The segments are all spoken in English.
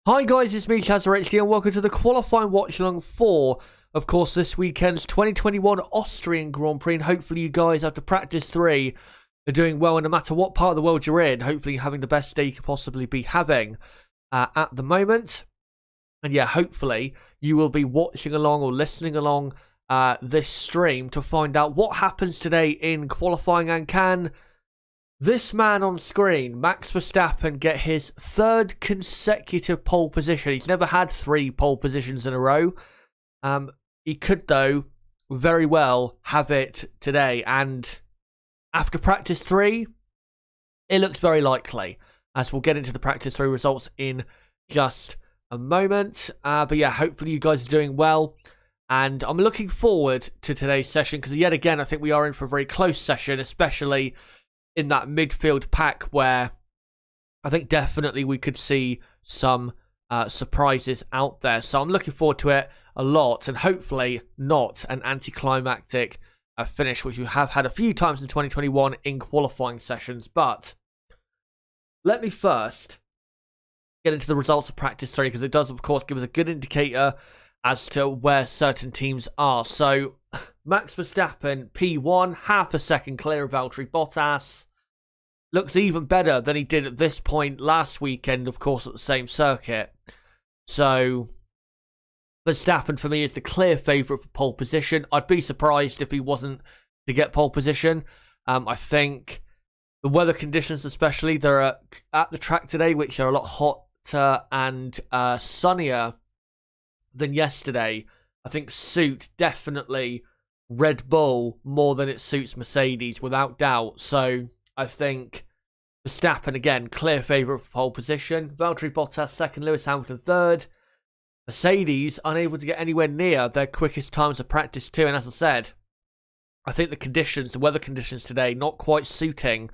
Hi guys, it's me, HD, and welcome to the qualifying watch-along for, of course, this weekend's 2021 Austrian Grand Prix. And hopefully you guys, after practice 3, are doing well, and no matter what part of the world you're in, hopefully you're having the best day you could possibly be having at the moment. And yeah, hopefully you will be watching along or listening along this stream to find out what happens today in qualifying, and can this man on screen, Max Verstappen, get his third consecutive pole position. He's never had 3 pole positions in a row. He could, though, very well have it today. And after practice 3, it looks very likely, as we'll get into the practice 3 results in just a moment. But yeah, hopefully you guys are doing well. And I'm looking forward to today's session, because yet again, I think we are in for a very close session, especially in that midfield pack, where I think definitely we could see some surprises out there. So I'm looking forward to it a lot, and hopefully not an anticlimactic finish, which we have had a few times in 2021 in qualifying sessions. But let me first get into the results of practice 3, because it does, of course, give us a good indicator as to where certain teams are. So Max Verstappen, P1, half a second clear of Valtteri Bottas. Looks even better than he did at this point last weekend, of course, at the same circuit. So Verstappen, for me, is the clear favourite for pole position. I'd be surprised if he wasn't to get pole position. I think the weather conditions, especially, they're at the track today, which are a lot hotter and sunnier than yesterday, I think suit definitely Red Bull more than it suits Mercedes, without doubt. So I think Verstappen, again, clear favourite for pole position. Valtteri Bottas second, Lewis Hamilton third. Mercedes unable to get anywhere near their quickest times of practice 2. And as I said, I think the weather conditions today, not quite suiting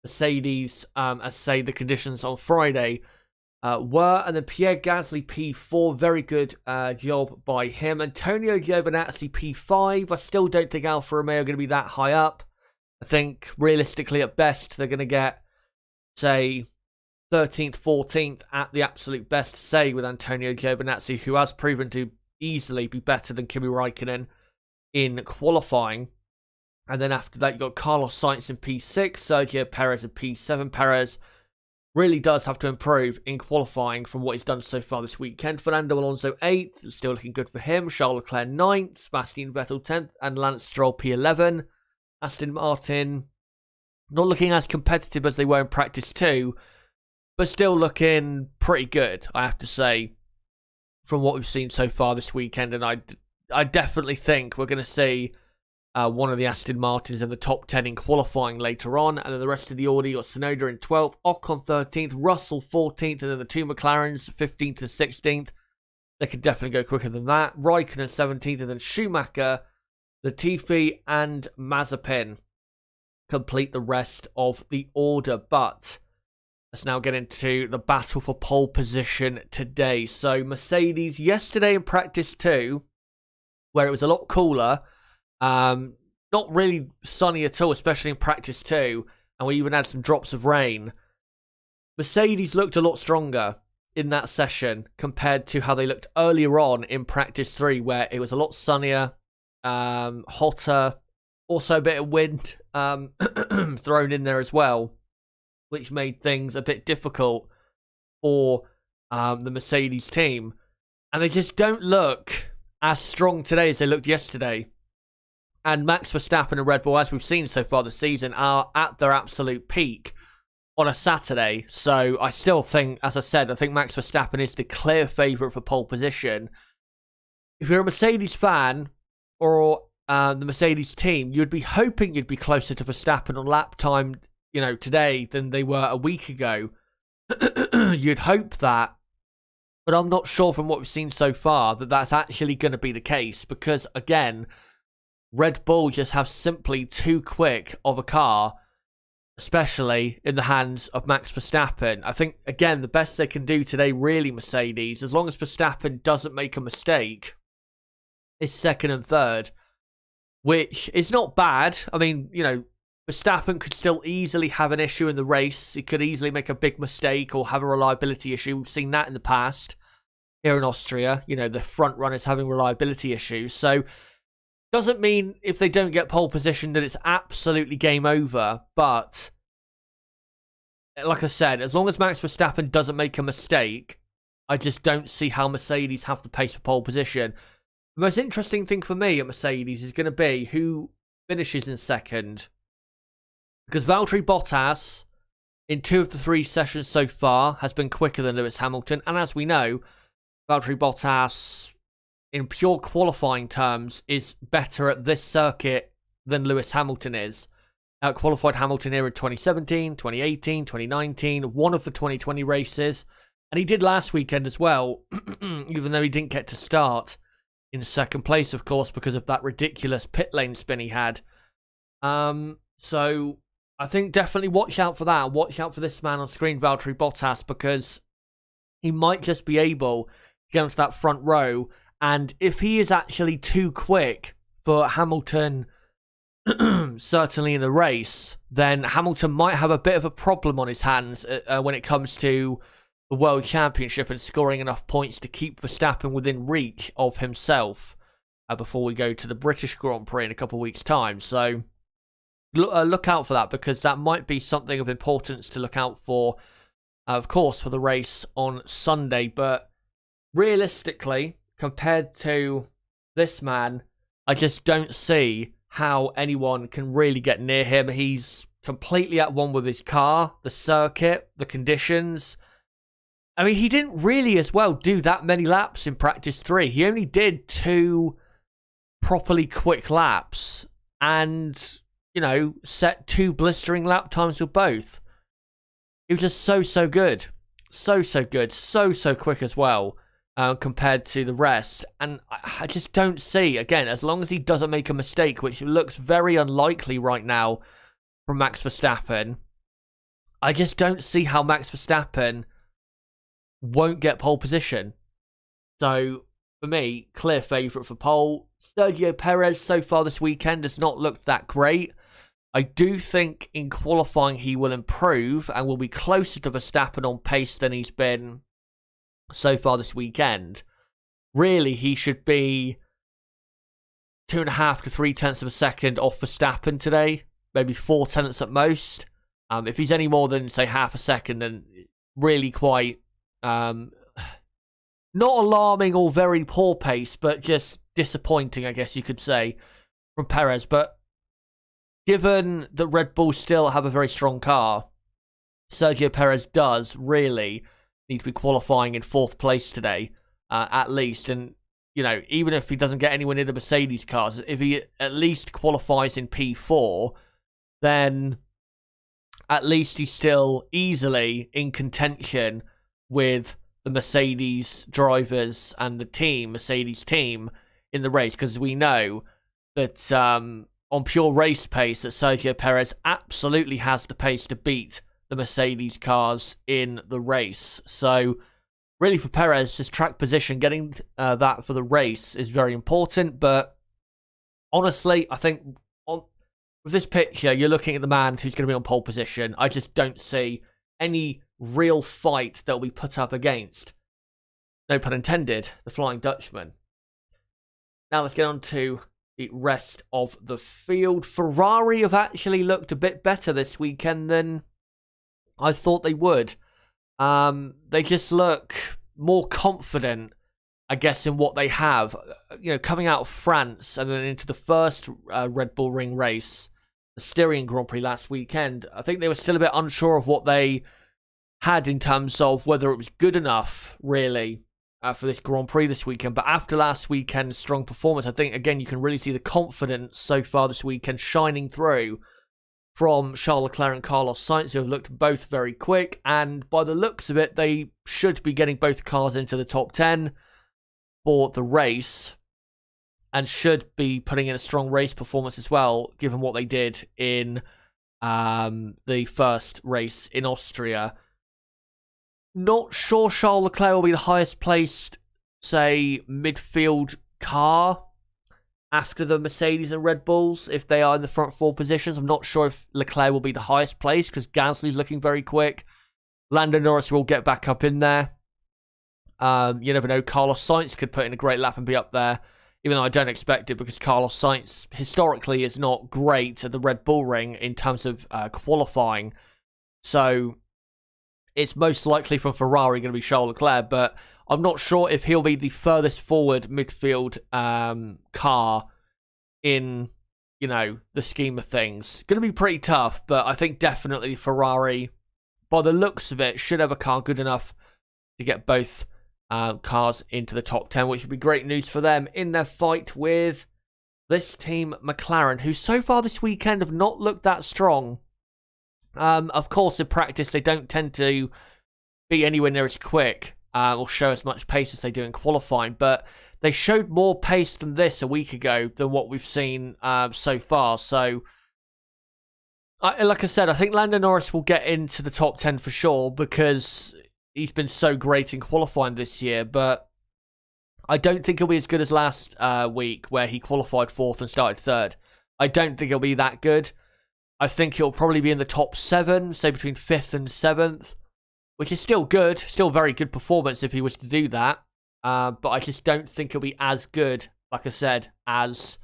Mercedes, as say the conditions on Friday were. And then Pierre Gasly P4, very good job by him. Antonio Giovinazzi P5. I still don't think Alfa Romeo are going to be that high up. I think realistically at best they're going to get, say, 13th, 14th at the absolute best, say, with Antonio Giovinazzi, who has proven to easily be better than Kimi Räikkönen in qualifying. And then after that, you've got Carlos Sainz in P6, Sergio Perez in P7. Perez really does have to improve in qualifying from what he's done so far this weekend. Fernando Alonso 8th, still looking good for him. Charles Leclerc 9th, Sebastian Vettel 10th, and Lance Stroll P11. Aston Martin not looking as competitive as they were in practice 2, but still looking pretty good, I have to say, from what we've seen so far this weekend. And I definitely think we're going to see one of the Aston Martins in the top 10 in qualifying later on. And then the rest of the order, you got Tsunoda in 12th, Ocon 13th, Russell 14th, and then the 2 McLarens 15th and 16th. They could definitely go quicker than that. Raikkonen 17th, and then Schumacher, Latifi, and Mazepin complete the rest of the order. But let's now get into the battle for pole position today. So Mercedes, yesterday in practice 2, where it was a lot cooler, not really sunny at all, especially in practice 2, and we even had some drops of rain. Mercedes looked a lot stronger in that session compared to how they looked earlier on in practice 3, where it was a lot sunnier, hotter, also a bit of wind thrown in there as well, which made things a bit difficult for the Mercedes team. And they just don't look as strong today as they looked yesterday. And Max Verstappen and Red Bull, as we've seen so far this season, are at their absolute peak on a Saturday. So I still think, as I said, I think Max Verstappen is the clear favourite for pole position. If you're a Mercedes fan or the Mercedes team, you'd be hoping you'd be closer to Verstappen on lap time, today than they were a week ago. You'd hope that. But I'm not sure from what we've seen so far that that's actually going to be the case, because, again, Red Bull just have simply too quick of a car, especially in the hands of Max Verstappen. I think, again, the best they can do today, really, Mercedes, as long as Verstappen doesn't make a mistake, is second and third, which is not bad. I mean, Verstappen could still easily have an issue in the race. He could easily make a big mistake or have a reliability issue. We've seen that in the past here in Austria. You know, the front runners having reliability issues. So, doesn't mean if they don't get pole position that it's absolutely game over. But, like I said, as long as Max Verstappen doesn't make a mistake, I just don't see how Mercedes have the pace for pole position. The most interesting thing for me at Mercedes is going to be who finishes in second. Because Valtteri Bottas, in 2 of the 3 sessions so far, has been quicker than Lewis Hamilton. And as we know, Valtteri Bottas, in pure qualifying terms, is better at this circuit than Lewis Hamilton is. Out-qualified Hamilton here in 2017, 2018, 2019, one of the 2020 races. And he did last weekend as well, even though he didn't get to start in second place, of course, because of that ridiculous pit lane spin he had. So I think definitely watch out for that. Watch out for this man on screen, Valtteri Bottas, because he might just be able to get onto that front row. And if he is actually too quick for Hamilton, certainly in the race, then Hamilton might have a bit of a problem on his hands when it comes to the World Championship and scoring enough points to keep Verstappen within reach of himself before we go to the British Grand Prix in a couple of weeks' time. So look out for that, because that might be something of importance to look out for, of course, for the race on Sunday. But realistically, compared to this man, I just don't see how anyone can really get near him. He's completely at one with his car, the circuit, the conditions. I mean, he didn't really as well do that many laps in practice 3. He only did 2 properly quick laps and, you know, set 2 blistering lap times with both. He was just so good. So good. So quick as well compared to the rest. And I just don't see, again, as long as he doesn't make a mistake, which looks very unlikely right now from Max Verstappen, I just don't see how Max Verstappen won't get pole position. So, for me, clear favourite for pole. Sergio Perez so far this weekend has not looked that great. I do think in qualifying he will improve and will be closer to Verstappen on pace than he's been so far this weekend. Really, he should be 2.5 to 3 tenths of a second off Verstappen today. Maybe 4 tenths at most. If he's any more than, say, half a second, then really quite not alarming or very poor pace, but just disappointing, I guess you could say, from Perez. But given that Red Bull still have a very strong car, Sergio Perez does really need to be qualifying in 4th place today, at least. And, you know, even if he doesn't get anyone in the Mercedes cars, if he at least qualifies in P4, then at least he's still easily in contention with the Mercedes drivers and the team, Mercedes team, in the race. Because we know that on pure race pace, that Sergio Perez absolutely has the pace to beat the Mercedes cars in the race. So really for Perez, his track position, getting that for the race is very important. But honestly, I think with this picture, you're looking at the man who's going to be on pole position. I just don't see any real fight that will be put up against, no pun intended, the Flying Dutchman. Now let's get on to the rest of the field. Ferrari have actually looked a bit better this weekend than I thought they would. They just look more confident, I guess, in what they have. You know, coming out of France and then into the first Red Bull Ring race, the Austrian Grand Prix last weekend, I think they were still a bit unsure of what they had in terms of whether it was good enough, really, for this Grand Prix this weekend. But after last weekend's strong performance, I think, again, you can really see the confidence so far this weekend shining through from Charles Leclerc and Carlos Sainz, who have looked both very quick. And by the looks of it, they should be getting both cars into the top 10 for the race, and should be putting in a strong race performance as well, given what they did in the first race in Austria. Not sure Charles Leclerc will be the highest placed, say, midfield car after the Mercedes and Red Bulls if they are in the front four positions. I'm not sure if Leclerc will be the highest place because Gasly's looking very quick. Lando Norris will get back up in there. You never know. Carlos Sainz could put in a great lap and be up there, even though I don't expect it because Carlos Sainz historically is not great at the Red Bull ring in terms of qualifying. So it's most likely from Ferrari going to be Charles Leclerc, but I'm not sure if he'll be the furthest forward midfield car in, the scheme of things. Going to be pretty tough, but I think definitely Ferrari, by the looks of it, should have a car good enough to get both cars into the top 10, which would be great news for them in their fight with this team, McLaren, who so far this weekend have not looked that strong. Of course, in practice, they don't tend to be anywhere near as quick or show as much pace as they do in qualifying, but they showed more pace than this a week ago than what we've seen so far. So, like I said, I think Lando Norris will get into the top 10 for sure because he's been so great in qualifying this year, but I don't think he'll be as good as last week where he qualified fourth and started third. I don't think he'll be that good. I think he'll probably be in the top 7, say between 5th and 7th, which is still good, still very good performance if he was to do that. But I just don't think he'll be as good, like I said, as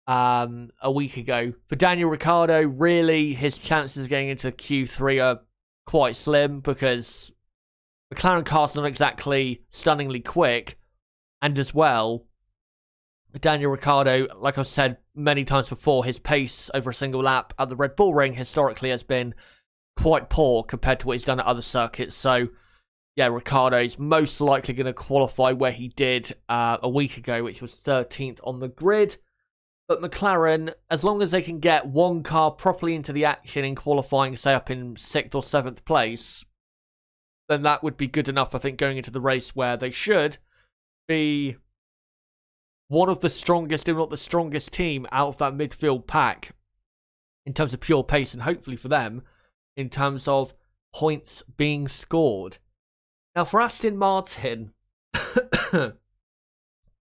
a week ago. For Daniel Ricciardo, really, his chances of getting into Q3 are quite slim because McLaren car's not exactly stunningly quick, and as well, Daniel Ricciardo, like I've said many times before, his pace over a single lap at the Red Bull ring historically has been quite poor compared to what he's done at other circuits. So, yeah, Ricciardo's most likely going to qualify where he did a week ago, which was 13th on the grid. But McLaren, as long as they can get one car properly into the action in qualifying, say up in 6th or 7th place, then that would be good enough, I think, going into the race where they should be one of the strongest, if not the strongest team out of that midfield pack in terms of pure pace, and hopefully for them, in terms of points being scored. Now, for Aston Martin,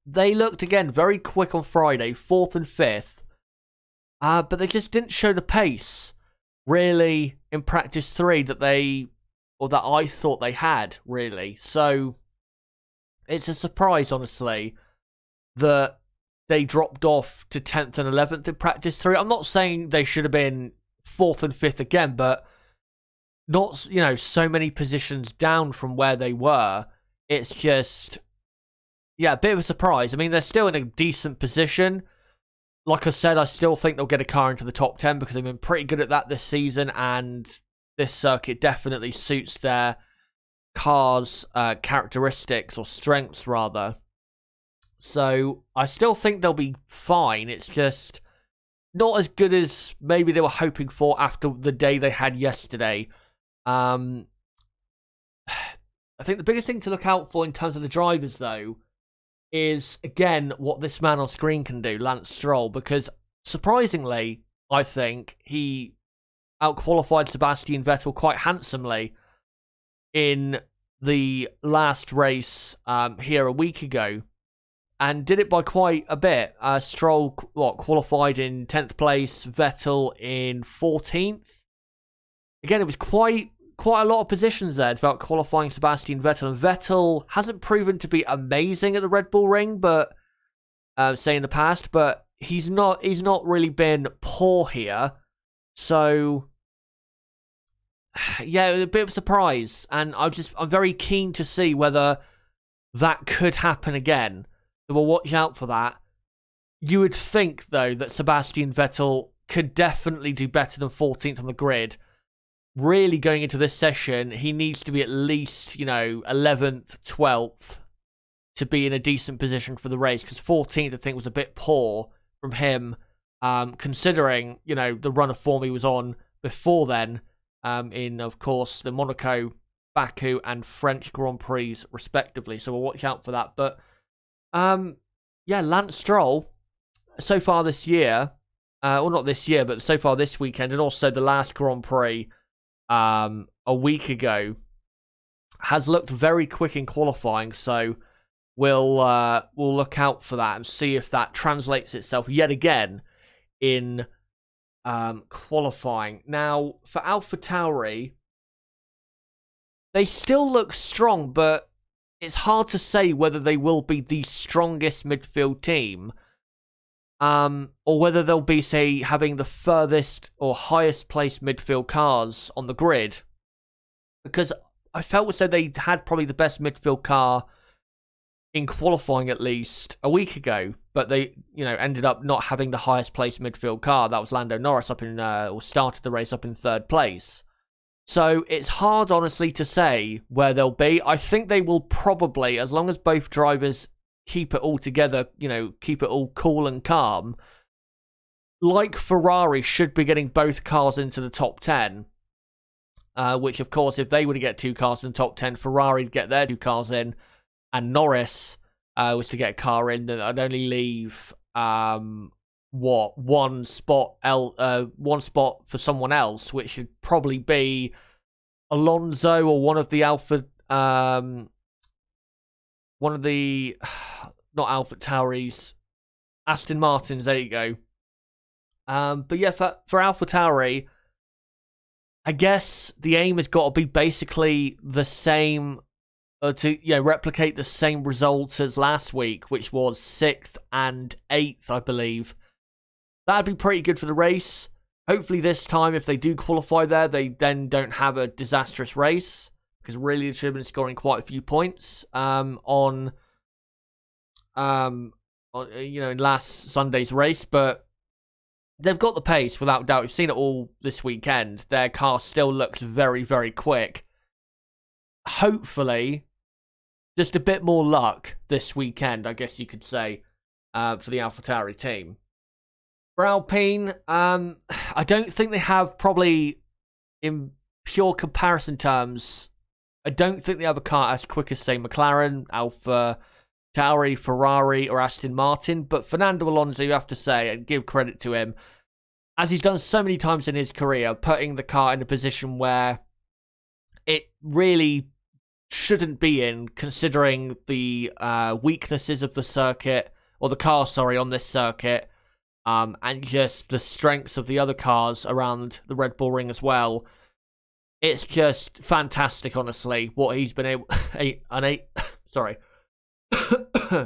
they looked, again, very quick on Friday, 4th and 5th, but they just didn't show the pace, really, in practice 3 that I thought they had, really. So, it's a surprise, honestly, that they dropped off to 10th and 11th in practice 3. I'm not saying they should have been 4th and 5th again, but not, so many positions down from where they were. It's just, a bit of a surprise. I mean, they're still in a decent position. Like I said, I still think they'll get a car into the top 10 because they've been pretty good at that this season, and this circuit definitely suits their car's characteristics, or strengths, rather. So, I still think they'll be fine. It's just not as good as maybe they were hoping for after the day they had yesterday. I think the biggest thing to look out for in terms of the drivers, though, is, again, what this man on screen can do, Lance Stroll, because surprisingly, I think he outqualified Sebastian Vettel quite handsomely in the last race here a week ago, and did it by quite a bit. Stroll qualified in 10th place, Vettel in 14th. Again, it was quite a lot of positions there. It's about qualifying Sebastian Vettel, and Vettel hasn't proven to be amazing at the Red Bull ring, but say in the past, but he's not really been poor here. So yeah, a bit of a surprise, and I'm very keen to see whether that could happen again. So we'll watch out for that. You would think, though, that Sebastian Vettel could definitely do better than 14th on the grid. Really, going into this session, he needs to be at least, 11th, 12th to be in a decent position for the race, because 14th, I think, was a bit poor from him, considering, the run of form he was on before then, in, of course, the Monaco, Baku, and French Grand Prix, respectively. So we'll watch out for that. But, Lance Stroll, so far this year, well, not this year, but so far this weekend, and also the last Grand Prix a week ago, has looked very quick in qualifying. So we'll look out for that and see if that translates itself yet again in qualifying. Now, for AlphaTauri, they still look strong, but it's hard to say whether they will be the strongest midfield team, or whether they'll be, say, having the furthest or highest placed midfield cars on the grid. Because I felt as though they had probably the best midfield car in qualifying at least a week ago, but they, ended up not having the highest placed midfield car. That was Lando Norris or started the race up in third place. So it's hard, honestly, to say where they'll be. I think they will probably, as long as both drivers keep it all together, keep it all cool and calm, like Ferrari should be getting both cars into the top 10. Which, of course, if they were to get two cars in the top 10, Ferrari would get their two cars in, and Norris was to get a car in, then I'd only leave one spot for someone else, which should probably be Alonso or one of the not AlphaTauris, Aston Martins. There you go. But yeah, for AlphaTauri, I guess the aim has got to be basically the same, to replicate the same results as last week, which was 6th and 8th, I believe. That'd be pretty good for the race. Hopefully this time, if they do qualify there, they then don't have a disastrous race, because really they should have been scoring quite a few points in last Sunday's race. But they've got the pace, without doubt. We've seen it all this weekend. Their car still looks very, very quick. Hopefully, just a bit more luck this weekend, I guess you could say, for the AlphaTauri team. For Alpine, I don't think they have, probably in pure comparison terms, I don't think they have a car as quick as, say, McLaren, AlphaTauri, Ferrari, or Aston Martin. But Fernando Alonso, you have to say, and give credit to him, as he's done so many times in his career, putting the car in a position where it really shouldn't be in, considering the weaknesses of the circuit, or the car, on this circuit, and just the strengths of the other cars around the Red Bull ring as well. It's just fantastic, honestly, what he's been able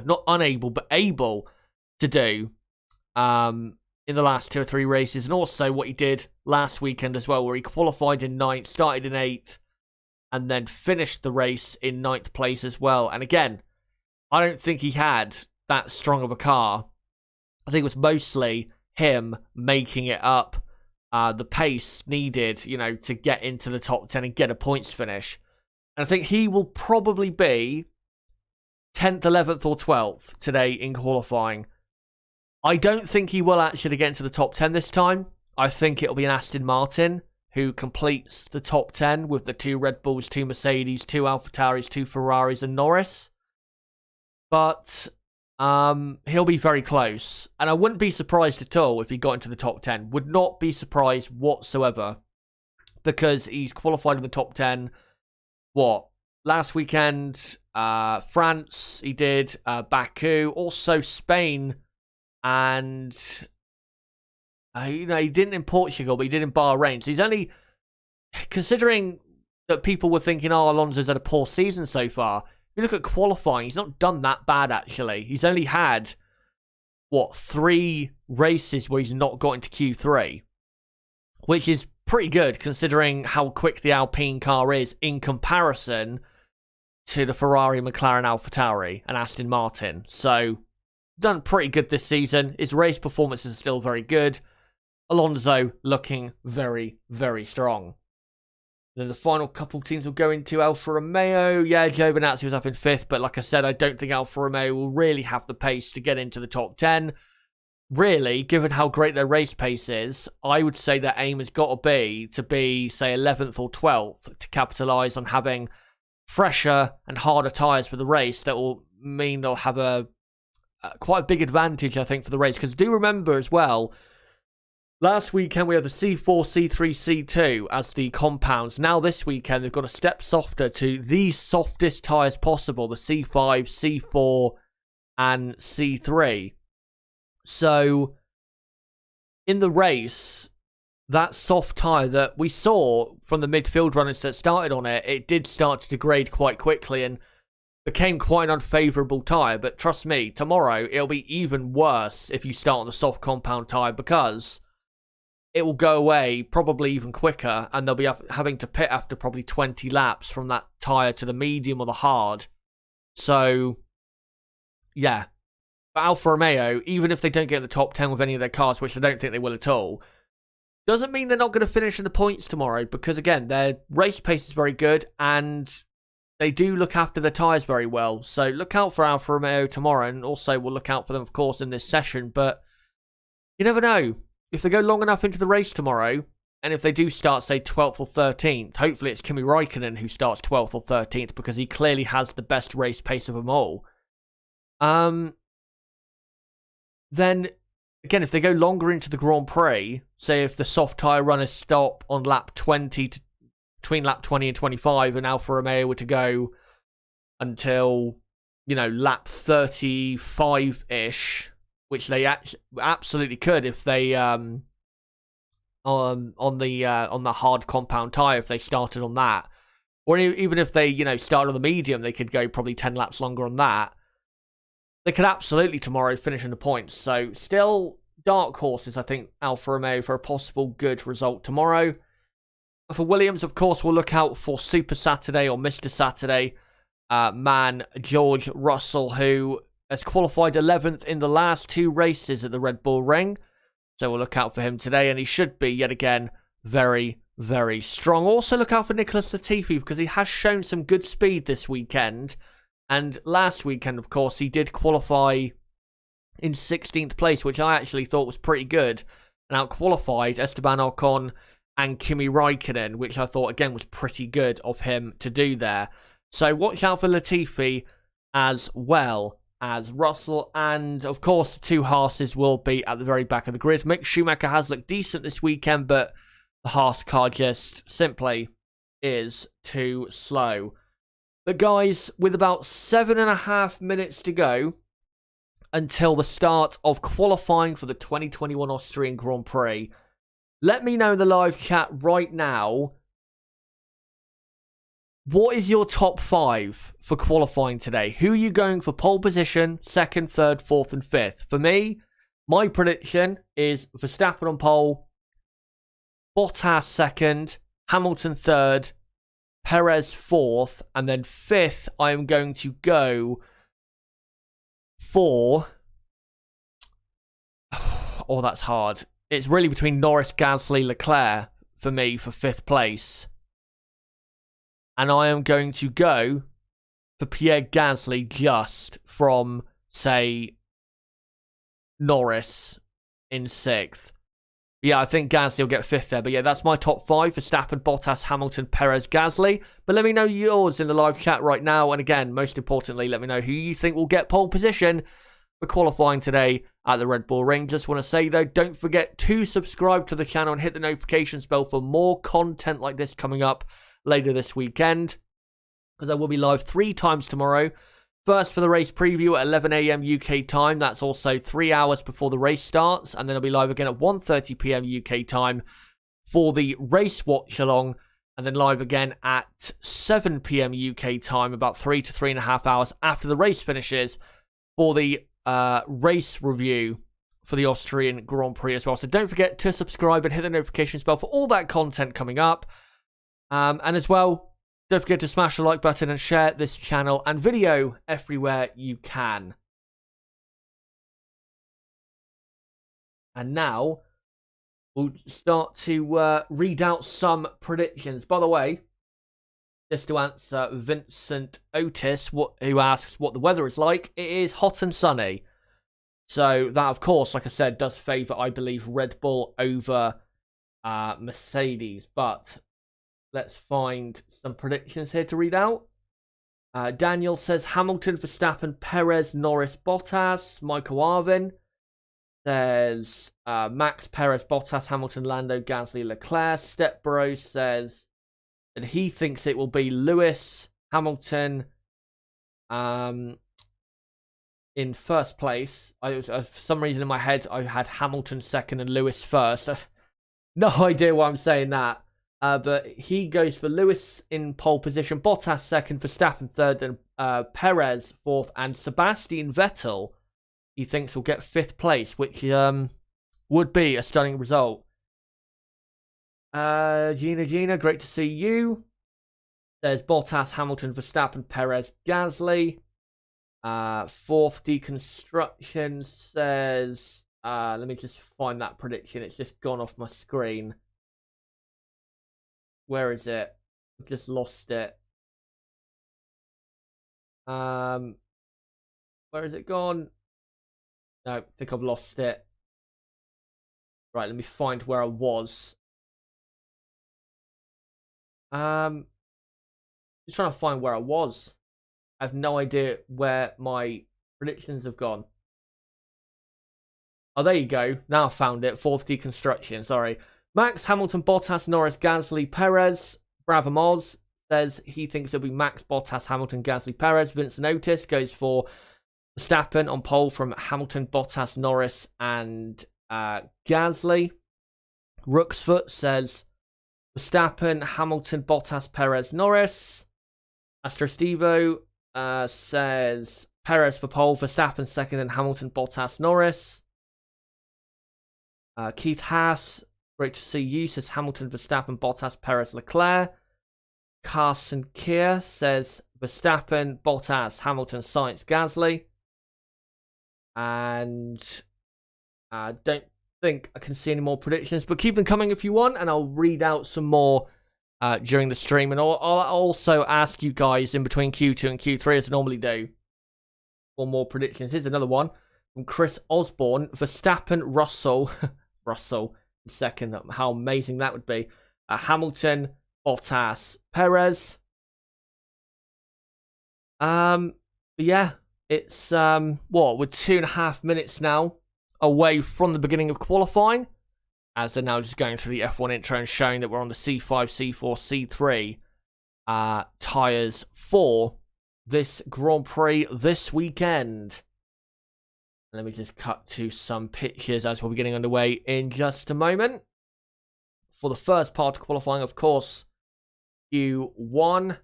not unable, but able to do in the last 2 or 3 races, and also what he did last weekend as well, where he qualified in 9th, started in 8th, and then finished the race in 9th place as well. And again, I don't think he had that strong of a car. I think it was mostly him making it up, the pace needed, to get into the top 10 and get a points finish. And I think he will probably be 10th, 11th, or 12th today in qualifying. I don't think he will actually get into the top 10 this time. I think it'll be an Aston Martin who completes the top 10 with the 2 Red Bulls, 2 Mercedes, 2 AlphaTauris, 2 Ferraris, and Norris. But he'll be very close. And I wouldn't be surprised at all if he got into the top 10. Would not be surprised whatsoever. Because he's qualified in the top 10. Last weekend, France, he did. Baku, also Spain. And he didn't in Portugal, but he did in Bahrain. So he's only, considering that people were thinking, Alonso's had a poor season so far. If you look at qualifying, he's not done that bad, actually. He's only had, 3 races where he's not got into Q3. Which is pretty good, considering how quick the Alpine car is in comparison to the Ferrari, McLaren, AlphaTauri, and Aston Martin. So, done pretty good this season. His race performances are still very good. Alonso looking very, very strong. Then the final couple teams will go into Alfa Romeo. Yeah, Giovinazzi was up in 5th, but like I said, I don't think Alfa Romeo will really have the pace to get into the top 10. Really, given how great their race pace is, I would say their aim has got to be, say, 11th or 12th to capitalise on having fresher and harder tyres for the race. That will mean they'll have quite a big advantage, I think, for the race. Because do remember as well, Last weekend we had the C4, C3, C2 as the compounds. Now this weekend they've got a step softer to the softest tyres possible, the C5, C4 and C3. So in the race, that soft tyre that we saw from the midfield runners that started on it, it did start to degrade quite quickly and became quite an unfavourable tyre. But trust me, tomorrow it'll be even worse if you start on the soft compound tyre, because it will go away probably even quicker, and they'll be having to pit after probably 20 laps from that tyre to the medium or the hard. So, yeah. But Alfa Romeo, even if they don't get in the top 10 with any of their cars, which I don't think they will at all, doesn't mean they're not going to finish in the points tomorrow, because, again, their race pace is very good, and they do look after their tyres very well. So look out for Alfa Romeo tomorrow, and also we'll look out for them, of course, in this session. But you never know. If they go long enough into the race tomorrow, and if they do start, say, 12th or 13th, hopefully it's Kimi Räikkönen who starts 12th or 13th, because he clearly has the best race pace of them all. Then, again, if they go longer into the Grand Prix, say if the soft tyre runners stop on lap 20, between lap 20 and 25, and Alfa Romeo were to go until, lap 35-ish, which they absolutely could if they on the hard compound tyre, if they started on that, or even if they started on the medium, they could go probably 10 laps longer on that. They could absolutely tomorrow finish in the points. So still dark horses, I think, Alfa Romeo for a possible good result tomorrow. For Williams, of course, we'll look out for Super Saturday or Mr. Saturday man George Russell, who has qualified 11th in the last two races at the Red Bull Ring. So we'll look out for him today, and he should be, yet again, very, very strong. Also look out for Nicholas Latifi, because he has shown some good speed this weekend. And last weekend, of course, he did qualify in 16th place, which I actually thought was pretty good, and out-qualified Esteban Ocon and Kimi Räikkönen, which I thought, again, was pretty good of him to do there. So watch out for Latifi as well as Russell, and of course the two Haas's will be at the very back of the grid. Mick Schumacher has looked decent this weekend, but the Haas car just simply is too slow. But guys, with about 7.5 minutes to go until the start of qualifying for the 2021 Austrian Grand Prix, let me know in the live chat right now, what is your top 5 for qualifying today? Who are you going for pole position, 2nd, 3rd, 4th and 5th? For me, my prediction is Verstappen on pole, Bottas 2nd, Hamilton 3rd, Perez 4th, and then 5th I am going to go for... Oh, that's hard. It's really between Norris, Gasly, Leclerc for me for 5th place. And I am going to go for Pierre Gasly just from, say, Norris in 6th. Yeah, I think Gasly will get 5th there. But yeah, that's my top 5. Verstappen, Bottas, Hamilton, Perez, Gasly. But let me know yours in the live chat right now. And again, most importantly, let me know who you think will get pole position for qualifying today at the Red Bull Ring. Just want to say, though, don't forget to subscribe to the channel and hit the notifications bell for more content like this coming up later this weekend, because I will be live 3 times tomorrow. First for the race preview at 11 AM UK time. That's also 3 hours before the race starts. And then I'll be live again at 1:30 PM UK time for the race watch along. And then live again at 7 PM UK time, about 3 to 3.5 hours after the race finishes, for the race review for the Austrian Grand Prix as well. So don't forget to subscribe and hit the notifications bell for all that content coming up. And as well, don't forget to smash the like button and share this channel and video everywhere you can. And now, we'll start to read out some predictions. By the way, just to answer Vincent Otis, who asks what the weather is like, it is hot and sunny. So that, of course, like I said, does favour, I believe, Red Bull over Mercedes. But let's find some predictions here to read out. Daniel says Hamilton, Verstappen, Perez, Norris, Bottas. Michael Arvin says Max, Perez, Bottas, Hamilton, Lando, Gasly, Leclerc. Stepbro says that he thinks it will be Lewis, Hamilton, in first place. For some reason in my head, I had Hamilton second and Lewis first. No idea why I'm saying that. But he goes for Lewis in pole position, Bottas second, Verstappen third, and Perez fourth, and Sebastian Vettel he thinks will get fifth place, which would be a stunning result. Gina, great to see you. There's Bottas, Hamilton, Verstappen, Perez, Gasly. Fourth deconstruction says, let me just find that prediction. It's just gone off my screen. Where is it? I've just lost it. Where is it gone? No, I think I've lost it. Right, let me find where I was. Just trying to find where I was. I have no idea where my predictions have gone. Oh, there you go. Now I found it. Fourth deconstruction. Sorry. Max, Hamilton, Bottas, Norris, Gasly, Perez. Bravomoz says he thinks it'll be Max, Bottas, Hamilton, Gasly, Perez. Vincent Otis goes for Verstappen on pole from Hamilton, Bottas, Norris, and Gasly. Rooksfoot says Verstappen, Hamilton, Bottas, Perez, Norris. Astrostevo says Perez for pole, Verstappen second, and Hamilton, Bottas, Norris. Keith Haas, great to see you, says Hamilton, Verstappen, Bottas, Perez, Leclerc. Carson Keir says Verstappen, Bottas, Hamilton, Sainz, Gasly. And I don't think I can see any more predictions, but keep them coming if you want, and I'll read out some more during the stream. And I'll also ask you guys in between Q2 and Q3, as I normally do, for more predictions. Here's another one from Chris Osborne. Verstappen, Russell. Russell in second. How amazing that would be. Hamilton, Bottas, Perez. Yeah, it's we're 2.5 minutes now away from the beginning of qualifying, as they're now just going through the F1 intro and showing that we're on the C5, C4, C3 tyres for this Grand Prix this weekend. Let me just cut to some pictures as we'll be getting underway in just a moment. For the first part of qualifying, of course, Q1.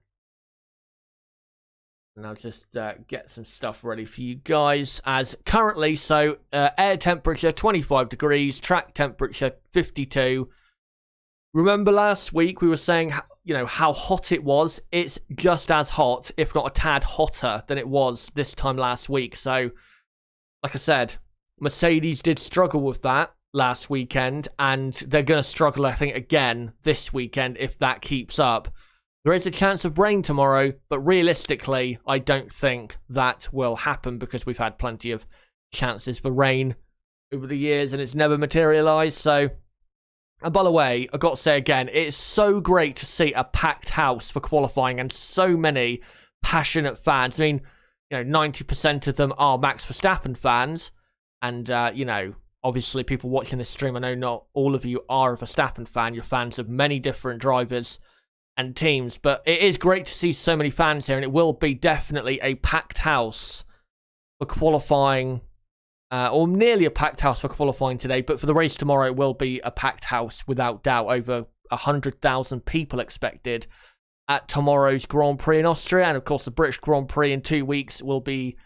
And I'll just get some stuff ready for you guys. As currently, so air temperature 25 degrees, track temperature 52. Remember last week we were saying, how hot it was. It's just as hot, if not a tad hotter than it was this time last week. So, like I said, Mercedes did struggle with that last weekend, and they're going to struggle, I think, again this weekend if that keeps up. There is a chance of rain tomorrow, but realistically, I don't think that will happen because we've had plenty of chances for rain over the years and it's never materialised. So, and by the way, I've got to say again, it's so great to see a packed house for qualifying and so many passionate fans. I mean, 90% of them are Max Verstappen fans. And, obviously people watching this stream, I know not all of you are a Verstappen fan. You're fans of many different drivers and teams, but it is great to see so many fans here, and it will be definitely a packed house for qualifying, or nearly a packed house for qualifying today, but for the race tomorrow it will be a packed house without doubt. Over 100,000 people expected at tomorrow's Grand Prix in Austria, and of course the British Grand Prix in 2 weeks will be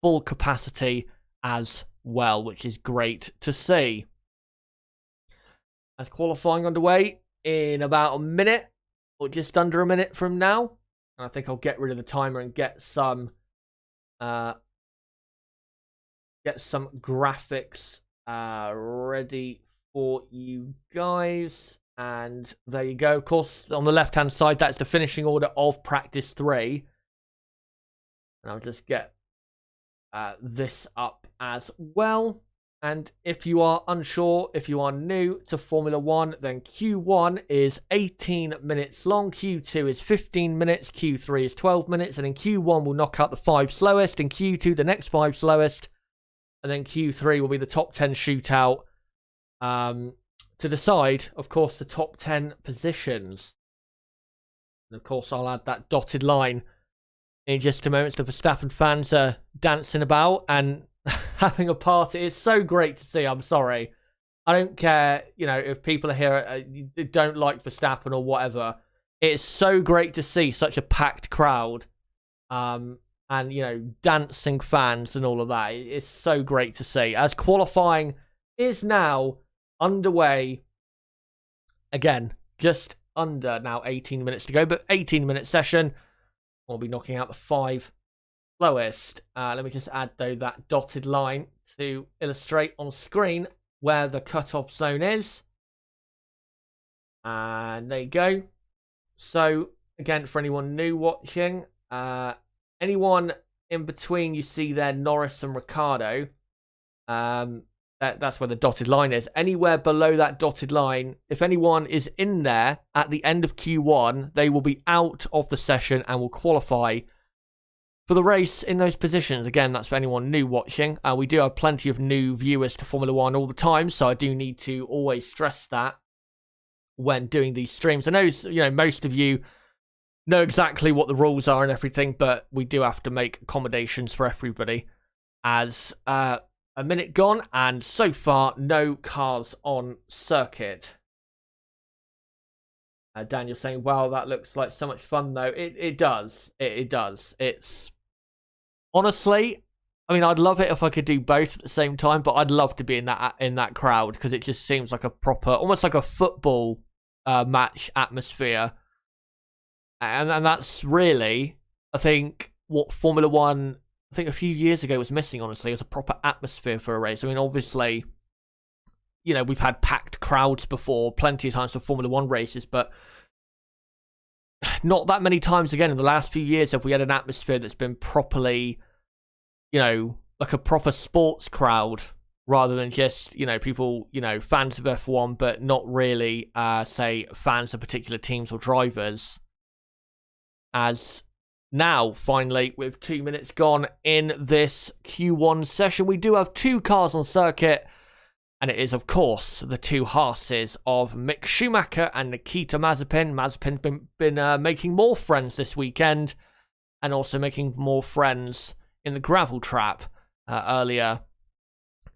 full capacity as well, which is great to see. As qualifying underway in about a minute, or just under a minute from now. And I think I'll get rid of the timer and get some graphics ready for you guys. And there you go. Of course, on the left-hand side, that's the finishing order of practice 3. And I'll just get this up as well. And if you are unsure, if you are new to Formula 1, then Q1 is 18 minutes long, Q2 is 15 minutes, Q3 is 12 minutes, and in Q1 we'll knock out the 5 slowest, in Q2 the next 5 slowest, And then Q3 will be the top 10 shootout to decide, of course, the top 10 positions. And of course, I'll add that dotted line in just a moment. The Verstappen fans are dancing about and having a party. It's so great to see. I'm sorry. I don't care, if people are here don't like Verstappen or whatever. It's so great to see such a packed crowd. And, dancing fans and all of that. It's so great to see. As qualifying is now underway. Again, just under now 18 minutes to go, but 18-minute session. We'll be knocking out the 5 lowest. Let me just add, though, that dotted line to illustrate on screen where the cutoff zone is. And there you go. So, again, for anyone new watching, anyone in between you see there, Norris and Ricciardo, that's where the dotted line is. Anywhere below that dotted line, if anyone is in there at the end of Q1, they will be out of the session and will qualify for the race in those positions. Again, that's for anyone new watching. We do have plenty of new viewers to Formula 1 all the time, so I do need to always stress that when doing these streams. I know, most of you know exactly what the rules are and everything, but we do have to make accommodations for everybody. As a minute gone, and so far, no cars on circuit. Daniel saying, wow, that looks like so much fun, though. It does. It does. It's... Honestly, I'd love it if I could do both at the same time, but I'd love to be in that crowd, because it just seems like a proper, almost like a football match atmosphere. And that's really, I think, what Formula 1, I think a few years ago was missing, honestly. It was a proper atmosphere for a race. Obviously, we've had packed crowds before, plenty of times for Formula 1 races, but not that many times again in the last few years have we had an atmosphere that's been properly, like a proper sports crowd, rather than just, people, fans of F1, but not really, say, fans of particular teams or drivers. As now, finally, with 2 minutes gone in this Q1 session, we do have 2 cars on circuit, and it is, of course, the 2 Haas's of Mick Schumacher and Nikita Mazepin. Mazepin's been making more friends this weekend, and also making more friends in the gravel trap earlier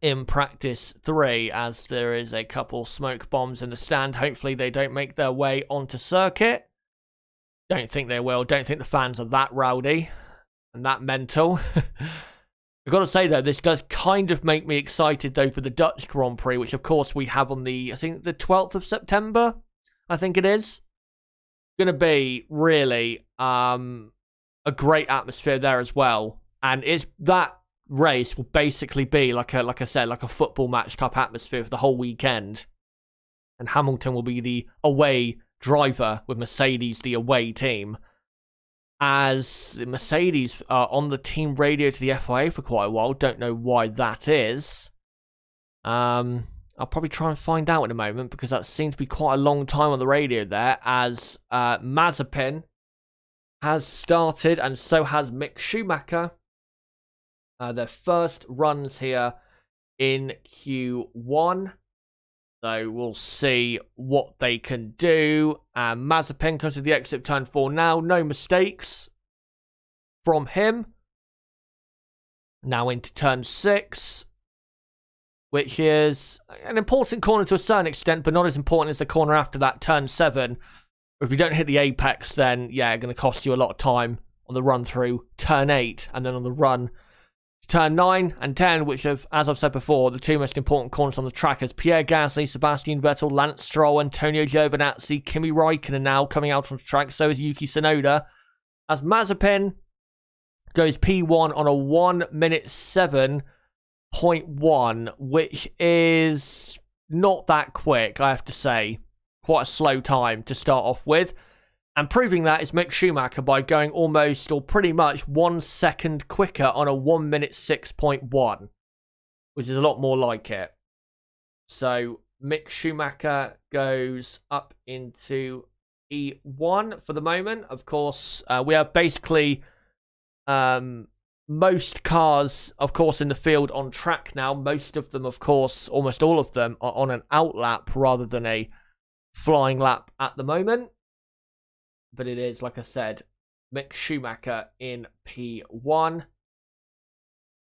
in practice 3, as there is a couple smoke bombs in the stand. Hopefully they don't make their way onto circuit. Don't think they will. Don't think the fans are that rowdy and that mental. I've got to say, though, this does kind of make me excited, though, for the Dutch Grand Prix, which, of course, we have on I think, the 12th of September, I think it is. Going to be really a great atmosphere there as well. And that race will basically be, like I said, like a football match type atmosphere for the whole weekend. And Hamilton will be the away driver, with Mercedes the away team, as Mercedes are on the team radio to the FIA for quite a while. Don't know why that is. I'll probably try and find out in a moment, because that seems to be quite a long time on the radio there, as Mazepin has started, and so has Mick Schumacher. Their first runs here in Q1. So we'll see what they can do. Mazepin comes to the exit turn 4 now. No mistakes from him. Now into turn 6, which is an important corner to a certain extent, but not as important as the corner after that, turn 7. If you don't hit the apex, then, yeah, it's going to cost you a lot of time on the run through turn 8, and then on the run turn 9 and 10, which have, as I've said before, the 2 most important corners on the track, as Pierre Gasly, Sebastian Vettel, Lance Stroll, Antonio Giovinazzi, Kimi Räikkönen now coming out on the track. So is Yuki Tsunoda, as Mazepin goes P1 on a 1:07.1, which is not that quick, I have to say. Quite a slow time to start off with. And proving that is Mick Schumacher by going almost, or pretty much, 1 second quicker on a 1:06.1, which is a lot more like it. So Mick Schumacher goes up into E1 for the moment. Of course, we have basically most cars, of course, in the field on track now. Most of them, of course, almost all of them are on an out lap rather than a flying lap at the moment. But it is, like I said, Mick Schumacher in P1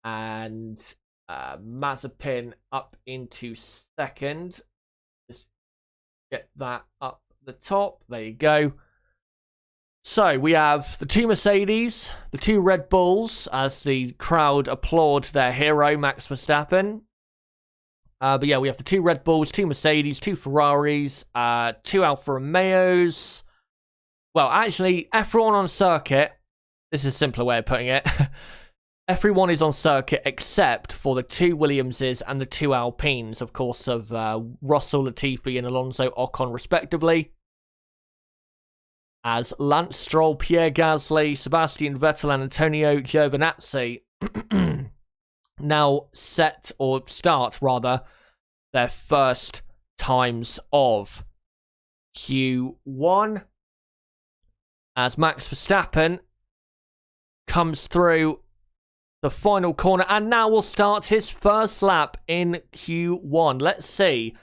and Mazepin up into second. Just get that up the top. There you go. So we have the two Mercedes, the two Red Bulls, as the crowd applaud their hero, Max Verstappen. But yeah, we have the two Red Bulls, two Mercedes, two Ferraris, two Alfa Romeos. Well, actually, everyone on circuit, this is a simpler way of putting it. Everyone is on circuit except for the two Williamses and the two Alpines, of course, of Russell, Latifi and Alonso Ocon, respectively. As Lance Stroll, Pierre Gasly, Sebastian Vettel and Antonio Giovinazzi now start their first times of Q1. As Max Verstappen comes through the final corner and now will start his first lap in Q1. Let's see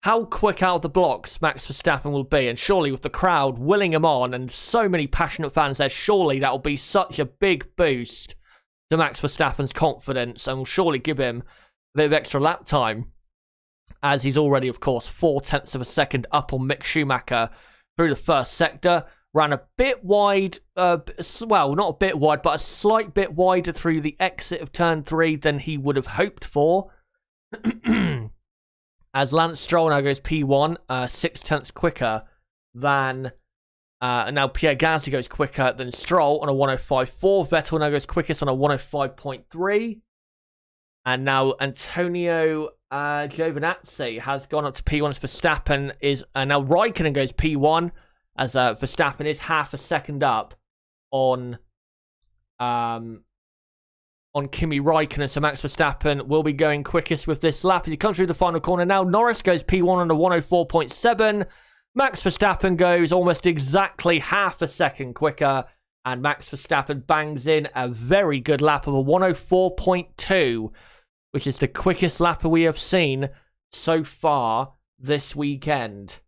how quick out of the blocks Max Verstappen will be. And surely with the crowd willing him on and so many passionate fans there, surely that will be such a big boost to Max Verstappen's confidence and will surely give him a bit of extra lap time, as he's already, of course, 0.4 of a second up on Mick Schumacher through the first sector. Ran a bit wide, well, not a bit wide, but a slight bit wider through the exit of turn 3 than he would have hoped for. As Lance Stroll now goes P1, 0.6 quicker than... now Pierre Gasly goes quicker than Stroll on a 105.4. Vettel now goes quickest on a 105.3. And now Antonio Giovinazzi has gone up to P1 as Verstappen is... now Raikkonen goes P1 as Verstappen is half a second up on Kimi Raikkonen. So Max Verstappen will be going quickest with this lap as he comes through the final corner. Now Norris goes P1 on a 104.7. Max Verstappen goes almost exactly half a second quicker. And Max Verstappen bangs in a very good lap of a 104.2, which is the quickest lap we have seen so far this weekend.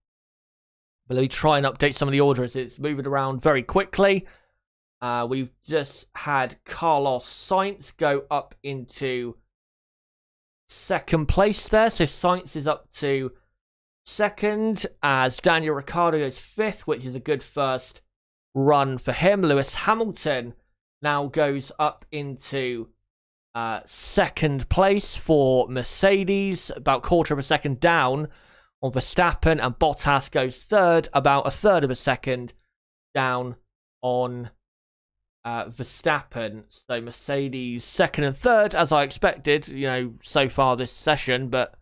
But let me try and update some of the order as it's moving around very quickly. We've just had Carlos Sainz go up into second place there. So Sainz is up to second as Daniel Ricciardo goes fifth, which is a good first run for him. Lewis Hamilton now goes up into second place for Mercedes, about 1/4 of a second down on Verstappen, and Bottas goes third, about 1/3 of a second down on Verstappen. So Mercedes second and third, as I expected, so far this session, but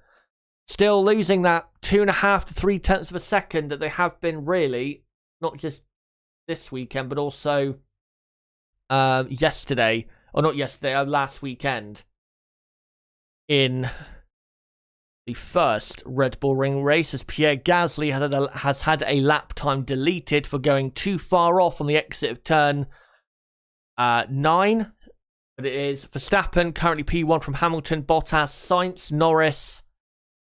still losing that 2.5 to 3/10 of a second that they have been really, not just this weekend, but also last weekend in the first Red Bull Ring race, as Pierre Gasly has had a lap time deleted for going too far off on the exit of turn 9. But it is Verstappen, currently P1 from Hamilton, Bottas, Sainz, Norris,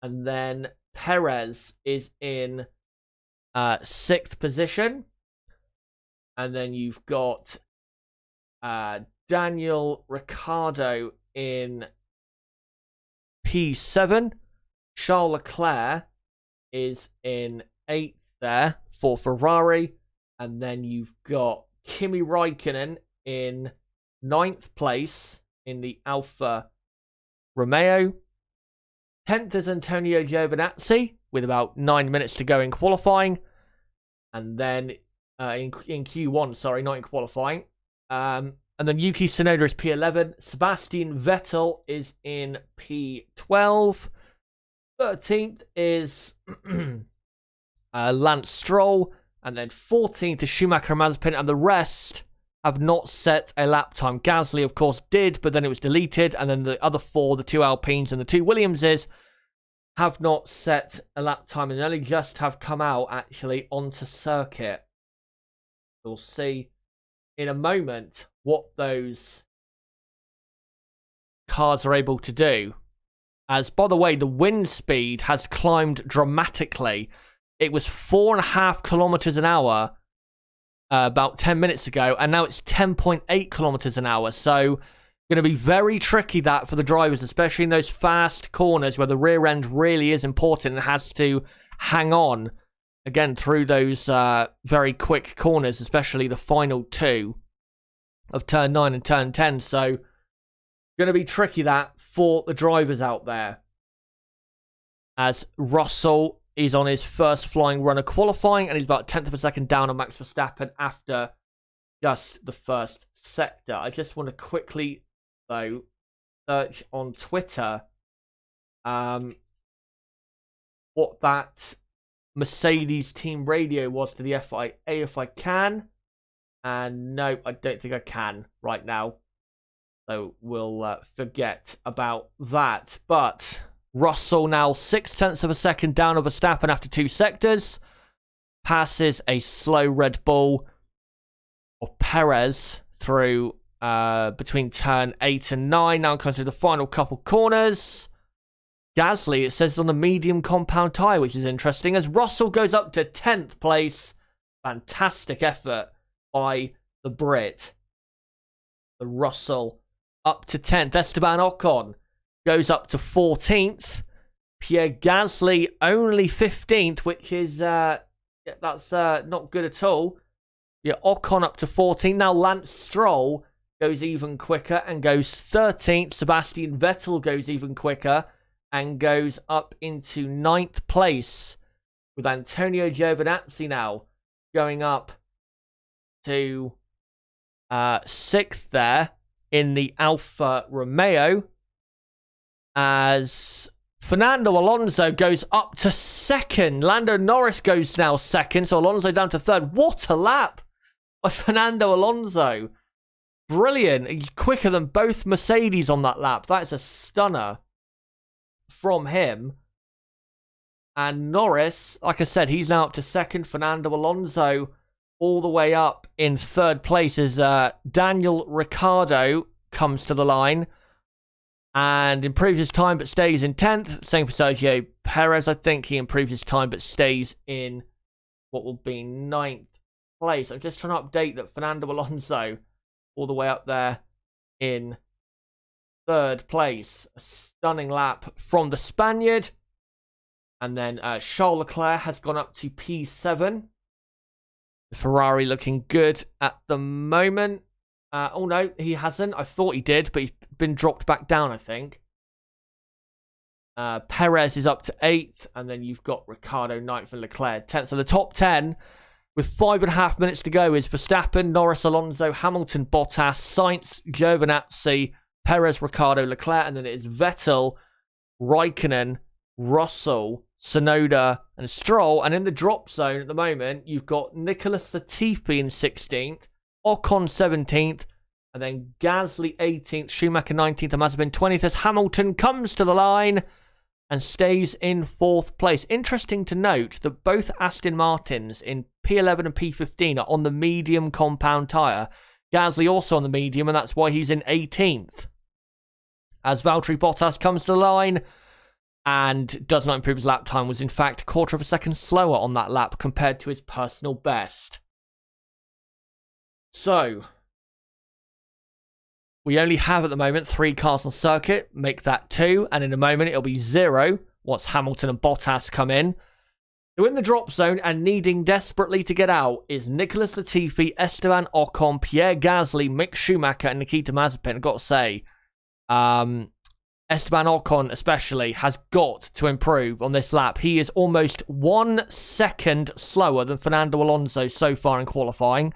and then Perez is in 6th position. And then you've got Daniel Ricciardo in P7. Charles Leclerc is in 8th there for Ferrari. And then you've got Kimi Raikkonen in 9th place in the Alfa Romeo. 10th is Antonio Giovinazzi with about 9 minutes to go in qualifying. And then in Q1, sorry, not in qualifying. And then Yuki Tsunoda is P11. Sebastian Vettel is in P12. 13th is Lance Stroll. And then 14th is Schumacher and Mazepin. And the rest have not set a lap time. Gasly, of course, did, but then it was deleted. And then the other 4, the 2 Alpines and the 2 Williamses, have not set a lap time and only just have come out, actually, onto circuit. We'll see in a moment what those cars are able to do. As, by the way, the wind speed has climbed dramatically. It was 4.5 kilometers an hour about 10 minutes ago, and now it's 10.8 kilometers an hour. So, going to be very tricky that for the drivers, especially in those fast corners where the rear end really is important and has to hang on, again, through those very quick corners, especially the final two of turn 9 and turn 10. So, going to be tricky that for the drivers out there. As Russell is on his first flying run of qualifying, and he's about 10th of a second down on Max Verstappen after just the first sector. I just want to quickly, though, search on Twitter what that Mercedes team radio was to the FIA if I can. And no, I don't think I can right now. So we'll forget about that. But Russell now 0.6 of a second down of Verstappen after 2 sectors. Passes a slow Red Bull of Perez through between turn 8 and 9. Now comes to the final couple corners. Gasly, it says on the medium compound tyre, which is interesting, as Russell goes up to 10th place. Fantastic effort by the Brit. The Russell up to 10th. Esteban Ocon goes up to 14th. Pierre Gasly only 15th, which is that's not good at all. Yeah, Ocon up to 14th. Now Lance Stroll goes even quicker and goes 13th. Sebastian Vettel goes even quicker and goes up into 9th place, with Antonio Giovinazzi now going up to 6th there in the Alfa Romeo, as Fernando Alonso goes up to 2nd. Lando Norris goes now 2nd, so Alonso down to 3rd. What a lap by Fernando Alonso. Brilliant. He's quicker than both Mercedes on that lap. That is a stunner from him. And Norris, like I said, he's now up to 2nd. Fernando Alonso all the way up in 3rd place as Daniel Ricciardo comes to the line and improves his time but stays in 10th. Same for Sergio Perez. I think he improves his time but stays in what will be 9th place. I'm just trying to update that Fernando Alonso all the way up there in 3rd place. A stunning lap from the Spaniard. And then Charles Leclerc has gone up to P7. The Ferrari looking good at the moment. Oh no, he hasn't. I thought he did, but he's been dropped back down, I think. Perez is up to 8th, and then you've got Ricciardo 9th and Leclerc 10th. So the top 10, with 5.5 minutes to go, is Verstappen, Norris, Alonso, Hamilton, Bottas, Sainz, Giovinazzi, Perez, Ricciardo, Leclerc, and then it is Vettel, Raikkonen, Russell, Tsunoda and Stroll. And in the drop zone at the moment, you've got Nicholas Latifi in 16th, Ocon 17th, and then Gasly 18th, Schumacher 19th, and Mazepin 20th as Hamilton comes to the line and stays in 4th place. Interesting to note that both Aston Martins in P11 and P15 are on the medium compound tyre. Gasly also on the medium, and that's why he's in 18th. As Valtteri Bottas comes to the line and does not improve his lap time, was in fact 1/4 of a second slower on that lap compared to his personal best. So, we only have at the moment 3 cars on circuit, make that 2, and in a moment it'll be 0 once Hamilton and Bottas come in. So in the drop zone and needing desperately to get out is Nicholas Latifi, Esteban Ocon, Pierre Gasly, Mick Schumacher and Nikita Mazepin. I've got to say, Esteban Ocon especially has got to improve on this lap. He is almost 1 second slower than Fernando Alonso so far in qualifying,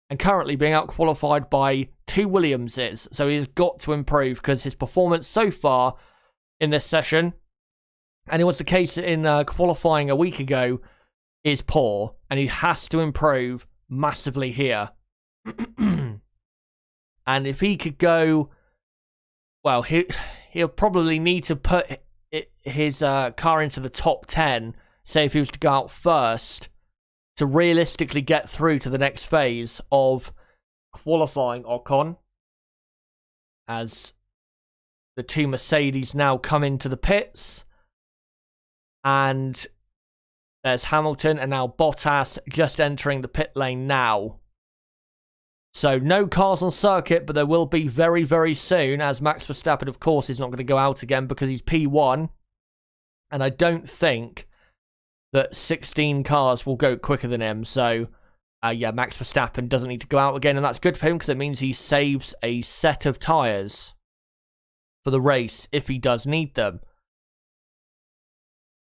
and currently being out-qualified by 2 Williamses. So he has got to improve because his performance so far in this session, and it was the case in qualifying a week ago, is poor, and he has to improve massively here. And if he could go, well, he'll probably need to put his car into the top 10, say if he was to go out first, to realistically get through to the next phase of qualifying Ocon, as the two Mercedes now come into the pits. And there's Hamilton and now Bottas just entering the pit lane now. So no cars on circuit, but there will be very, very soon, as Max Verstappen, of course, is not going to go out again because he's P1. And I don't think that 16 cars will go quicker than him. So, yeah, Max Verstappen doesn't need to go out again, and that's good for him because it means he saves a set of tyres for the race if he does need them.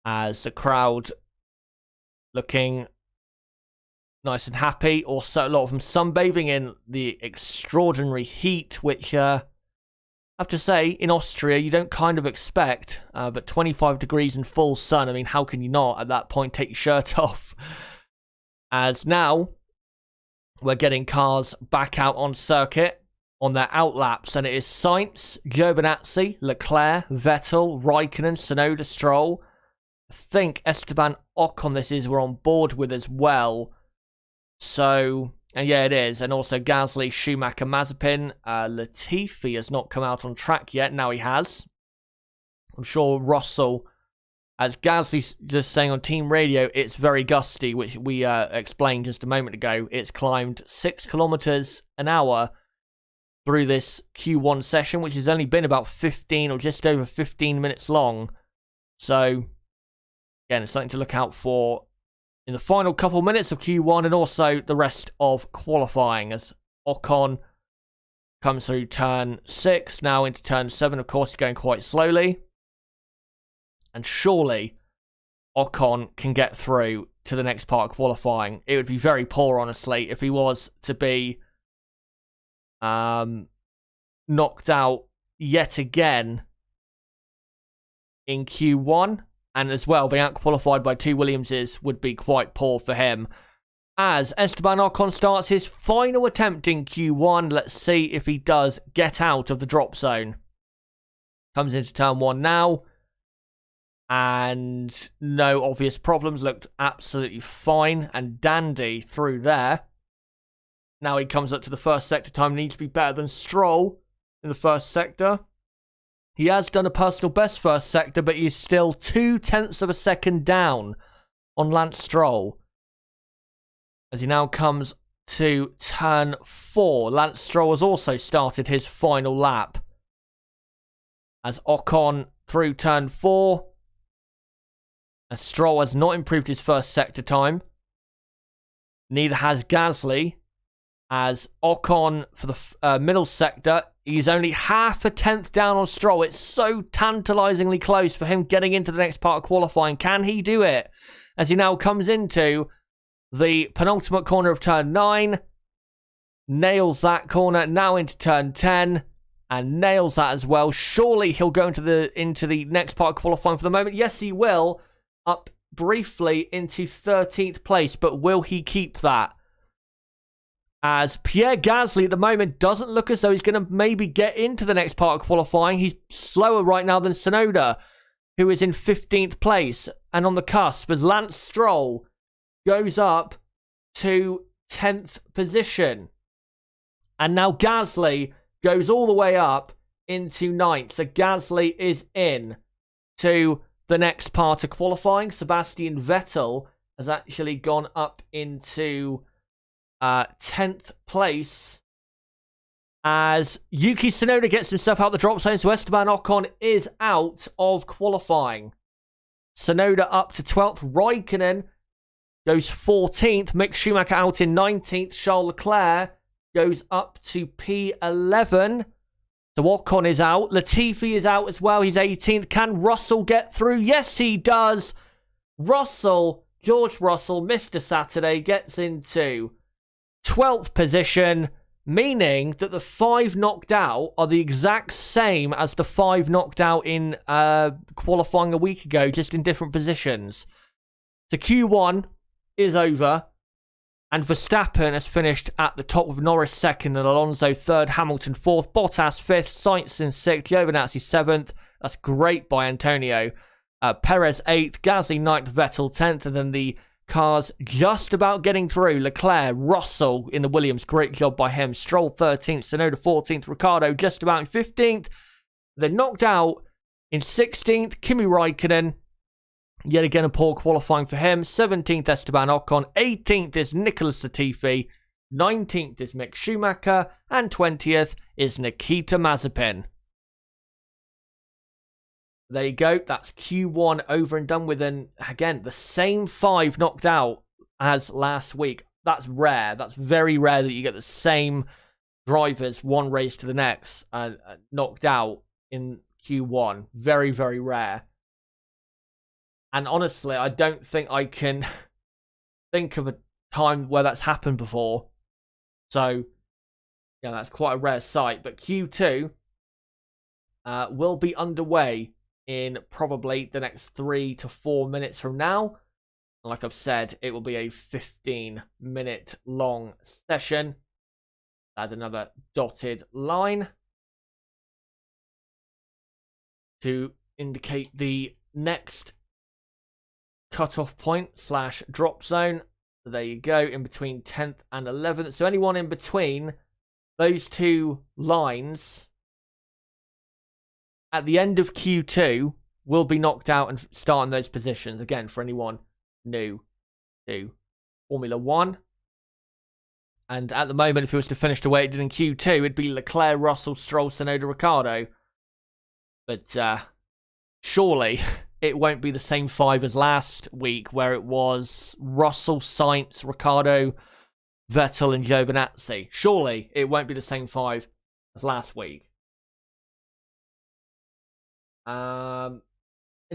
As the crowd looking nice and happy. Also, a lot of them sunbathing in the extraordinary heat, which I have to say, in Austria, you don't kind of expect. But 25 degrees in full sun, I mean, how can you not at that point take your shirt off? As now, we're getting cars back out on circuit on their outlaps, and it is Sainz, Giovinazzi, Leclerc, Vettel, Raikkonen, Tsunoda, Stroll. I think Esteban Ocon this is we're on board with as well. So, and yeah, it is. And also Gasly, Schumacher, Mazepin. Latifi has not come out on track yet. Now he has. I'm sure Russell, as Gasly's just saying on team radio, it's very gusty, which we explained just a moment ago. It's climbed 6 kilometers an hour through this Q1 session, which has only been about 15 or just over 15 minutes long. So, again, it's something to look out for in the final couple minutes of Q1 and also the rest of qualifying as Ocon comes through turn 6, now into turn 7. Of course, he's going quite slowly. And surely Ocon can get through to the next part of qualifying. It would be very poor, honestly, if he was to be knocked out yet again in Q1. And as well, being out-qualified by 2 Williamses would be quite poor for him. As Esteban Ocon starts his final attempt in Q1, let's see if he does get out of the drop zone. Comes into turn 1 now. And no obvious problems. Looked absolutely fine and dandy through there. Now he comes up to the first sector time. Needs to be better than Stroll in the first sector. He has done a personal best first sector, but he's still 0.2 of a second down on Lance Stroll. As he now comes to turn 4. Lance Stroll has also started his final lap. As Ocon through turn 4. As Stroll has not improved his first sector time. Neither has Gasly. As Ocon for the middle sector, he's only 0.5 tenth down on Stroll. It's so tantalizingly close for him getting into the next part of qualifying. Can he do it? As he now comes into the penultimate corner of turn 9. Nails that corner. Now into turn 10. And nails that as well. Surely he'll go into the next part of qualifying for the moment. Yes, he will. Up briefly into 13th place. But will he keep that? As Pierre Gasly at the moment doesn't look as though he's going to maybe get into the next part of qualifying. He's slower right now than Tsunoda, who is in 15th place and on the cusp as Lance Stroll goes up to 10th position. And now Gasly goes all the way up into 9th. So Gasly is in to the next part of qualifying. Sebastian Vettel has actually gone up into 10th place as Yuki Tsunoda gets himself out the drop zone, so Esteban Ocon is out of qualifying. Tsunoda up to 12th. Raikkonen goes 14th. Mick Schumacher out in 19th. Charles Leclerc goes up to P11. So Ocon is out. Latifi is out as well. He's 18th. Can Russell get through? Yes, he does. George Russell, Mr. Saturday, gets into 12th position, meaning that the 5 knocked out are the exact same as the 5 knocked out in qualifying a week ago, just in different positions. So Q1 is over, and Verstappen has finished at the top with Norris 2nd and Alonso 3rd, Hamilton 4th, Bottas 5th, Sainz in 6th, Giovinazzi 7th. That's great by Antonio. Perez 8th, Gasly 9th, Vettel 10th, and then the cars just about getting through. Leclerc, Russell in the Williams, great job by him. Stroll 13th, Tsunoda 14th, Ricciardo just about in 15th. Then knocked out in 16th, Kimi Raikkonen. Yet again, a poor qualifying for him. 17th, Esteban Ocon. 18th is Nicholas Latifi. 19th is Mick Schumacher. And 20th is Nikita Mazepin. There you go. That's Q1 over and done with. And again, the same 5 knocked out as last week. That's rare. That's very rare that you get the same drivers one race to the next knocked out in Q1. Very, very rare. And honestly, I don't think I can think of a time where that's happened before. So, yeah, that's quite a rare sight. But Q2 will be underway in probably the next 3 to 4 minutes from now. Like I've said, it will be a 15-minute long session. Add another dotted line to indicate the next cutoff point / drop zone. So there you go, in between 10th and 11th. So anyone in between those two lines at the end of Q2 will be knocked out and start in those positions. Again, for anyone new to Formula 1. And at the moment, if it was to finish the way it did in Q2, it'd be Leclerc, Russell, Stroll, Tsunoda, Ricciardo. But surely it won't be the same 5 as last week, where it was Russell, Sainz, Ricciardo, Vettel, and Giovinazzi. Surely it won't be the same 5 as last week.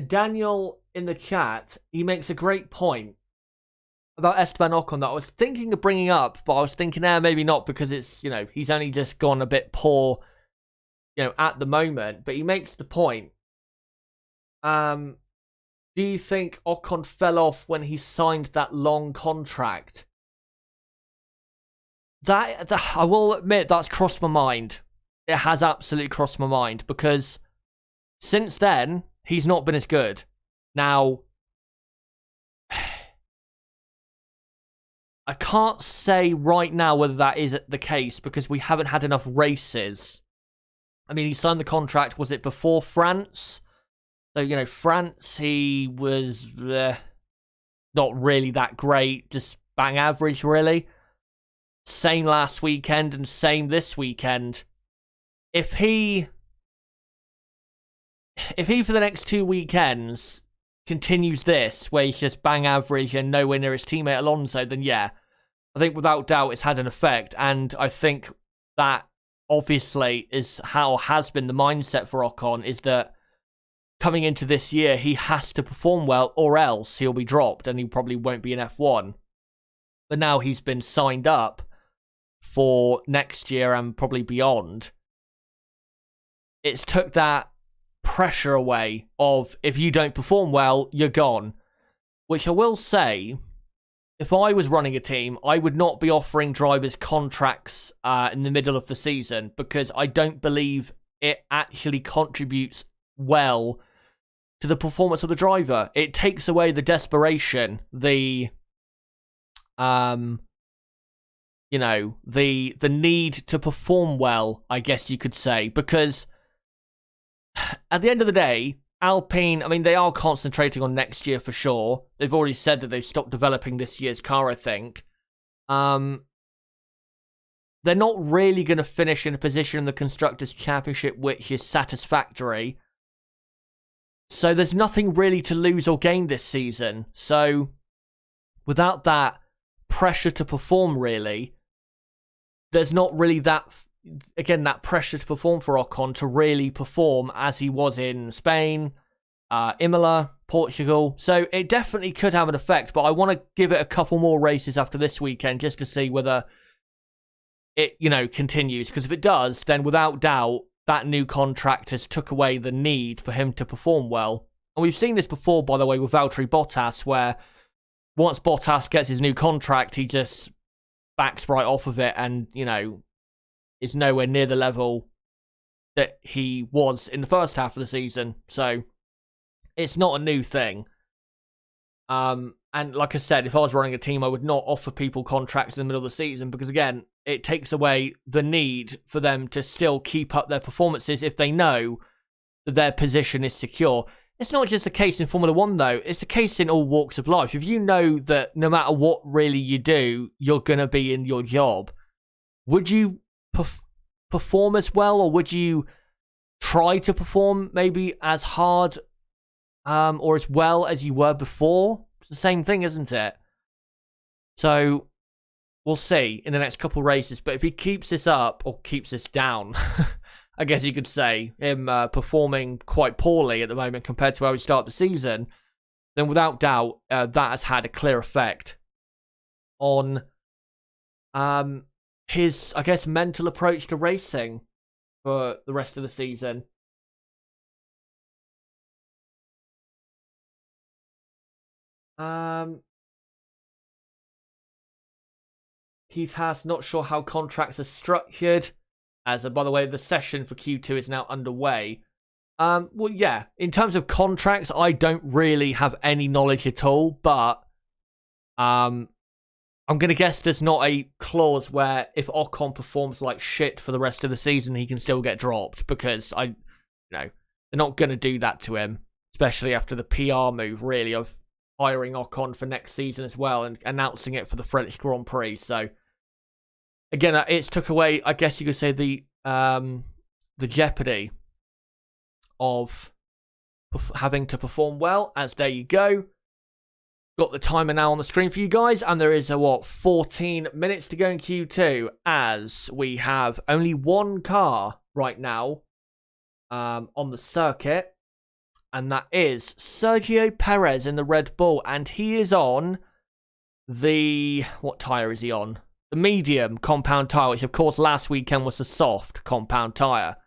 Daniel in the chat, he makes a great point about Esteban Ocon that I was thinking of bringing up, but I was thinking, maybe not, because it's, he's only just gone a bit poor, at the moment. But he makes the point. Do you think Ocon fell off when he signed that long contract? That I will admit, that's crossed my mind. It has absolutely crossed my mind, because since then, he's not been as good. Now, I can't say right now whether that is the case, because we haven't had enough races. I mean, he signed the contract, was it before France? So, France, he was not really that great, just bang average, really. Same last weekend and same this weekend. If he for the next 2 weekends continues this, where he's just bang average and nowhere near his teammate Alonso, then yeah, I think without doubt it's had an effect. And I think that obviously is how has been the mindset for Ocon, is that coming into this year, he has to perform well or else he'll be dropped and he probably won't be in F1. But now he's been signed up for next year and probably beyond. It's took that pressure away of, if you don't perform well, you're gone. Which I will say, if I was running a team, I would not be offering drivers contracts in the middle of the season, because I don't believe it actually contributes well to the performance of the driver. It takes away the desperation, the the need to perform well, I guess you could say, because at the end of the day, Alpine, I mean, they are concentrating on next year for sure. They've already said that they've stopped developing this year's car, I think. They're not really going to finish in a position in the Constructors' Championship which is satisfactory. So there's nothing really to lose or gain this season. So without that pressure to perform, really, there's not really that pressure to perform for Ocon to really perform as he was in Spain, Imola, Portugal. So it definitely could have an effect, but I want to give it a couple more races after this weekend just to see whether it, continues. Because if it does, then without doubt, that new contract has took away the need for him to perform well. And we've seen this before, by the way, with Valtteri Bottas, where once Bottas gets his new contract, he just backs right off of it and, is nowhere near the level that he was in the first half of the season. So it's not a new thing. And like I said, if I was running a team, I would not offer people contracts in the middle of the season, because again, it takes away the need for them to still keep up their performances if they know their position is secure. It's not just a case in Formula 1, though. It's a case in all walks of life. If you know that no matter what really you do, you're going to be in your job, would you perform as well, or would you try to perform maybe as hard or as well as you were before? It's the same thing, isn't it? So we'll see in the next couple races. But if he keeps this up, or keeps this down, I guess you could say, him performing quite poorly at the moment compared to how he started the season, then without doubt, that has had a clear effect on his, I guess, mental approach to racing for the rest of the season. Keith Haas, not sure how contracts are structured. As by the way, the session for Q2 is now underway. Well, yeah, in terms of contracts, I don't really have any knowledge at all, but I'm going to guess there's not a clause where if Ocon performs like shit for the rest of the season, he can still get dropped, because they're not going to do that to him, especially after the PR move, really, of hiring Ocon for next season as well and announcing it for the French Grand Prix. So again, it's took away, I guess you could say, the jeopardy of having to perform well, as there you go. Got the timer now on the screen for you guys, and there is 14 minutes to go in Q2, as we have only one car right now on the circuit, and that is Sergio Perez in the Red Bull, and he is on the... what tyre is he on? The medium compound tyre, which of course last weekend was the soft compound tyre.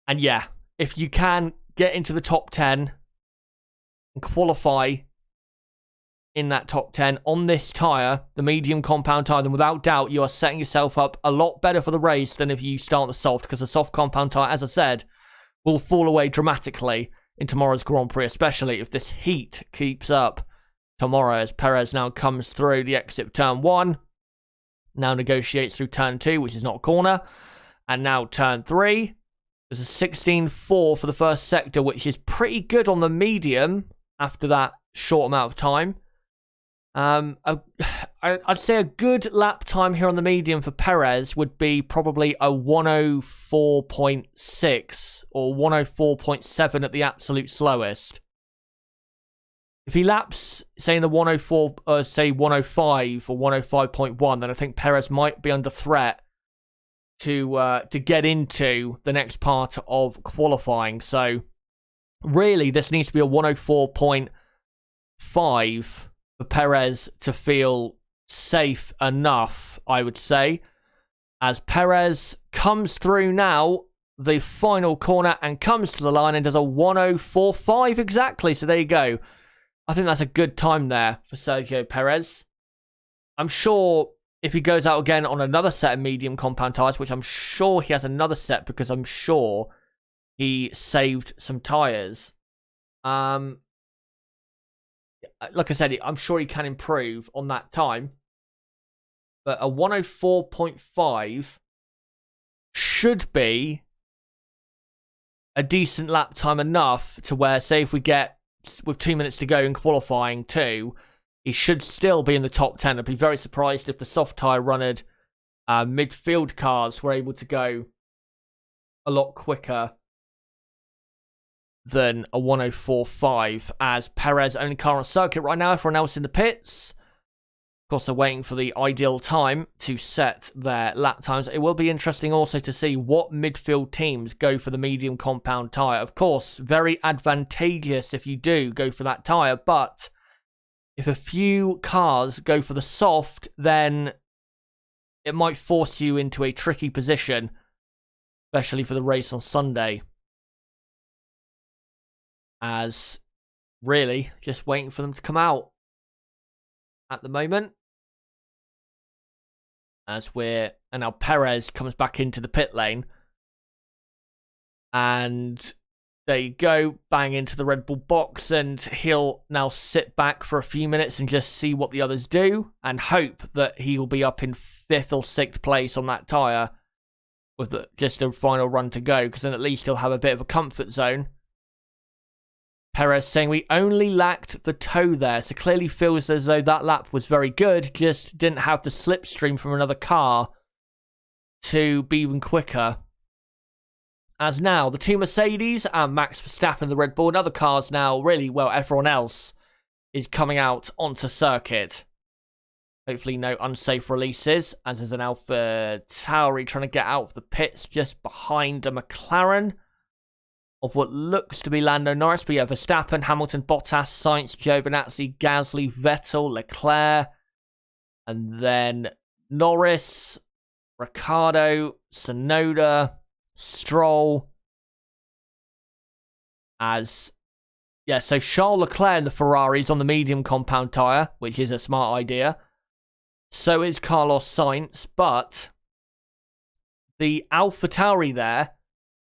And yeah, if you can get into the top 10 and qualify in that top 10 on this tyre, the medium compound tyre, then without doubt you are setting yourself up a lot better for the race than if you start the soft, because the soft compound tyre, as I said, will fall away dramatically in tomorrow's Grand Prix, especially if this heat keeps up tomorrow, as Perez now comes through the exit of turn 1. Now negotiates through turn 2, which is not a corner. And now turn 3. There's a 16.4 for the first sector, which is pretty good on the medium after that short amount of time. I'd say a good lap time here on the medium for Perez would be probably a 104.6 or 104.7 at the absolute slowest. If he laps, say, in the 104, say 105 or 105.1, then I think Perez might be under threat to get into the next part of qualifying. So, really, this needs to be a 104.5 for Perez to feel safe enough, I would say. As Perez comes through now, the final corner, and comes to the line and does a 104.5 exactly. So there you go. I think that's a good time there for Sergio Perez. I'm sure if he goes out again on another set of medium compound tyres, which I'm sure he has another set because I'm sure he saved some tyres. Like I said, I'm sure he can improve on that time. But a 104.5 should be a decent lap time enough to where, say, if we get with 2 minutes to go in qualifying too, he should still be in the top 10. I'd be very surprised if the soft tyre runnered midfield cars were able to go a lot quicker than a 104.5, as Perez only car on circuit right now, everyone else in the pits. Of course, they're waiting for the ideal time to set their lap times. It will be interesting also to see what midfield teams go for the medium compound tyre. Of course, very advantageous if you do go for that tyre, but if a few cars go for the soft, then it might force you into a tricky position, especially for the race on Sunday. As really just waiting for them to come out at the moment. And now Perez comes back into the pit lane. And there you go, bang into the Red Bull box, and he'll now sit back for a few minutes and just see what the others do and hope that he'll be up in 5th or 6th place on that tyre with just a final run to go, because then at least he'll have a bit of a comfort zone. Perez saying we only lacked the toe there, so clearly feels as though that lap was very good, just didn't have the slipstream from another car to be even quicker. As now, the two Mercedes and Max Verstappen, the Red Bull, and other cars now, really, well, everyone else is coming out onto circuit. Hopefully no unsafe releases, as there's an AlphaTauri trying to get out of the pits just behind a McLaren of what looks to be Lando Norris. But yeah, Verstappen, Hamilton, Bottas, Sainz, Giovinazzi, Gasly, Vettel, Leclerc, and then Norris, Ricciardo, Tsunoda, Stroll. So Charles Leclerc in the Ferraris on the medium compound tyre, which is a smart idea. So is Carlos Sainz, but the AlphaTauri there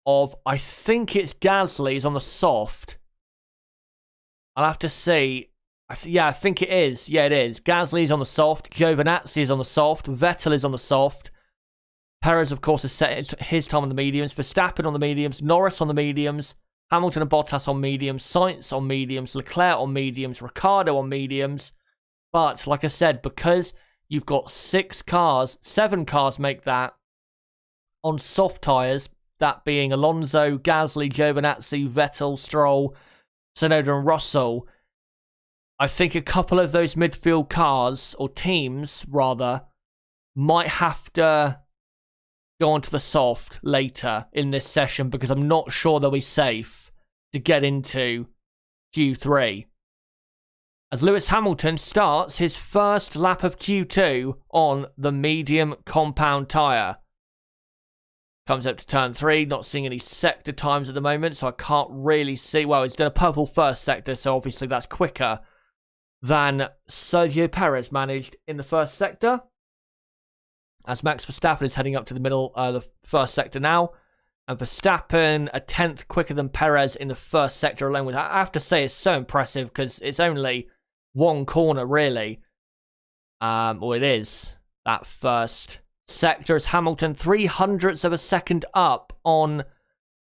of, I think it's Gasly, is on the soft. I'll have to see. I think it is. Yeah, it is. Gasly is on the soft. Giovinazzi is on the soft. Vettel is on the soft. Perez, of course, has set his time on the mediums. Verstappen on the mediums. Norris on the mediums. Hamilton and Bottas on mediums. Sainz on mediums. Leclerc on mediums. Ricciardo on mediums. But, like I said, because you've got 7 cars make that on soft tyres, that being Alonso, Gasly, Giovinazzi, Vettel, Stroll, Tsunoda and Russell. I think a couple of those midfield cars, or teams rather, might have to go onto the soft later in this session, because I'm not sure they'll be safe to get into Q3. As Lewis Hamilton starts his first lap of Q2 on the medium compound tyre. Comes up to turn 3, not seeing any sector times at the moment, so I can't really see. Well, it's done a purple first sector, so obviously that's quicker than Sergio Perez managed in the first sector. As Max Verstappen is heading up to the middle of the first sector now. And Verstappen, a 10th quicker than Perez in the first sector alone. Which I have to say is so impressive, because it's only one corner, really. Or it is, that first sector, as Hamilton 0.03 of a second up on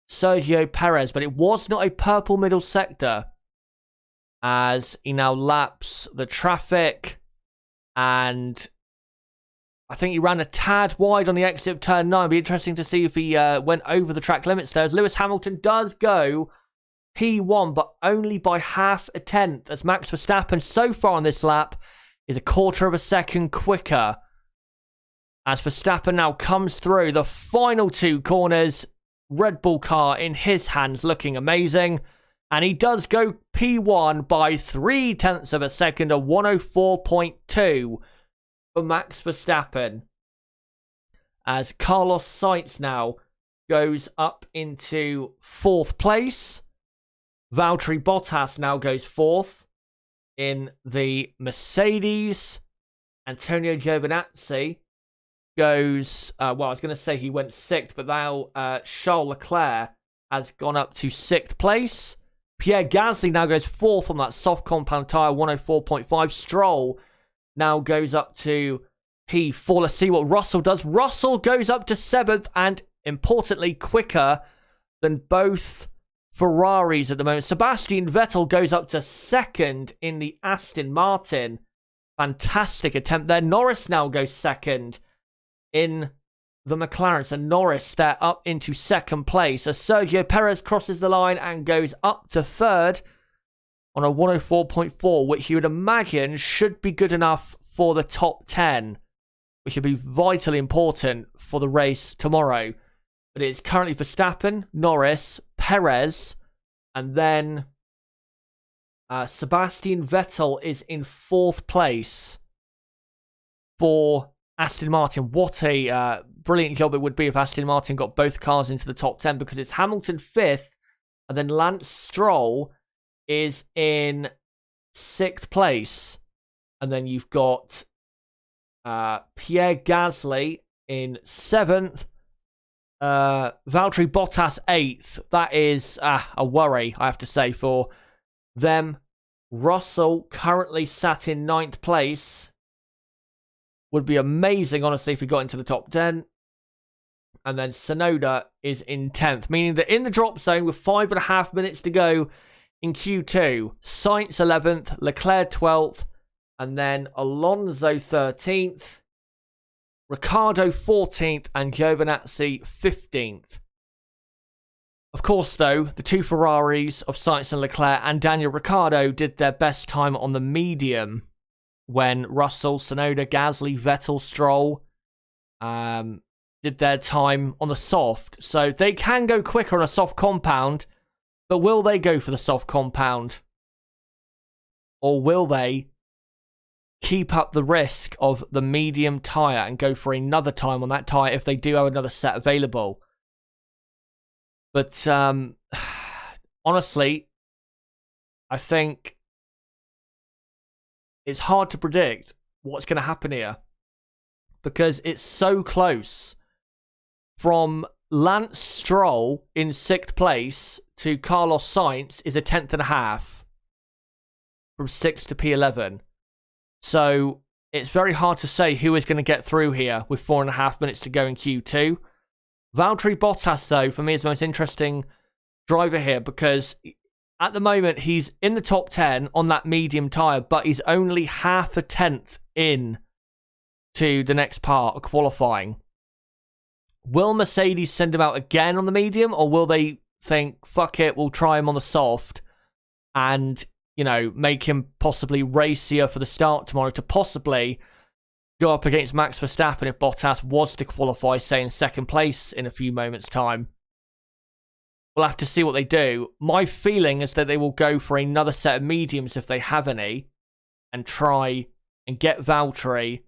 Sergio Perez. But it was not a purple middle sector, as he now laps the traffic, and I think he ran a tad wide on the exit of turn 9. It'd be interesting to see if he went over the track limits there, as Lewis Hamilton does go P1, but only by 0.5 tenth, as Max Verstappen so far on this lap is 1/4 of a second quicker. As Verstappen now comes through the final 2 corners, Red Bull car in his hands looking amazing. And he does go P1 by 0.3 of a second, a 104.2 for Max Verstappen. As Carlos Sainz now goes up into 4th place. Valtteri Bottas now goes 4th in the Mercedes. Antonio Giovinazzi goes, I was going to say he went 6th, but now Charles Leclerc has gone up to 6th place. Pierre Gasly now goes 4th on that soft compound tyre, 104.5. Stroll now goes up to P4. Let's see what Russell does. Russell goes up to 7th, and importantly, quicker than both Ferraris at the moment. Sebastian Vettel goes up to 2nd in the Aston Martin. Fantastic attempt there. Norris now goes 2nd in the McLaren. So Norris there up into 2nd place, as Sergio Perez crosses the line and goes up to 3rd on a 104.4, which you would imagine should be good enough for the top 10, which would be vitally important for the race tomorrow. But it's currently Verstappen, Norris, Perez, and then Sebastian Vettel is in 4th place for Aston Martin. What a brilliant job it would be if Aston Martin got both cars into the top 10, because it's Hamilton 5th, and then Lance Stroll is in 6th place. And then you've got Pierre Gasly in 7th. Valtteri Bottas 8th. That is a worry, I have to say, for them. Russell currently sat in 9th place. Would be amazing, honestly, if he got into the top 10. And then Tsunoda is in 10th, meaning that in the drop zone with 5.5 minutes to go in Q2, Sainz 11th, Leclerc 12th, and then Alonso 13th, Ricciardo 14th, and Giovinazzi 15th. Of course, though, the two Ferraris of Sainz and Leclerc and Daniel Ricciardo did their best time on the medium when Russell, Tsunoda, Gasly, Vettel, Stroll did their time on the soft. So they can go quicker on a soft compound, but will they go for the soft compound? Or will they keep up the risk of the medium tyre and go for another time on that tyre if they do have another set available? But honestly, I think it's hard to predict what's going to happen here because it's so close. From Lance Stroll in 6th place to Carlos Sainz is a 10.5 from 6 to P11. So it's very hard to say who is going to get through here with 4.5 minutes to go in Q2. Valtteri Bottas, though, for me is the most interesting driver here because at the moment he's in the top 10 on that medium tyre, but he's only half a tenth in to the next part of qualifying. Will Mercedes send him out again on the medium, or will they think, fuck it, we'll try him on the soft and, you know, make him possibly racier for the start tomorrow to possibly go up against Max Verstappen if Bottas was to qualify, say, in 2nd place in a few moments' time? We'll have to see what they do. My feeling is that they will go for another set of mediums if they have any and try and get Valtteri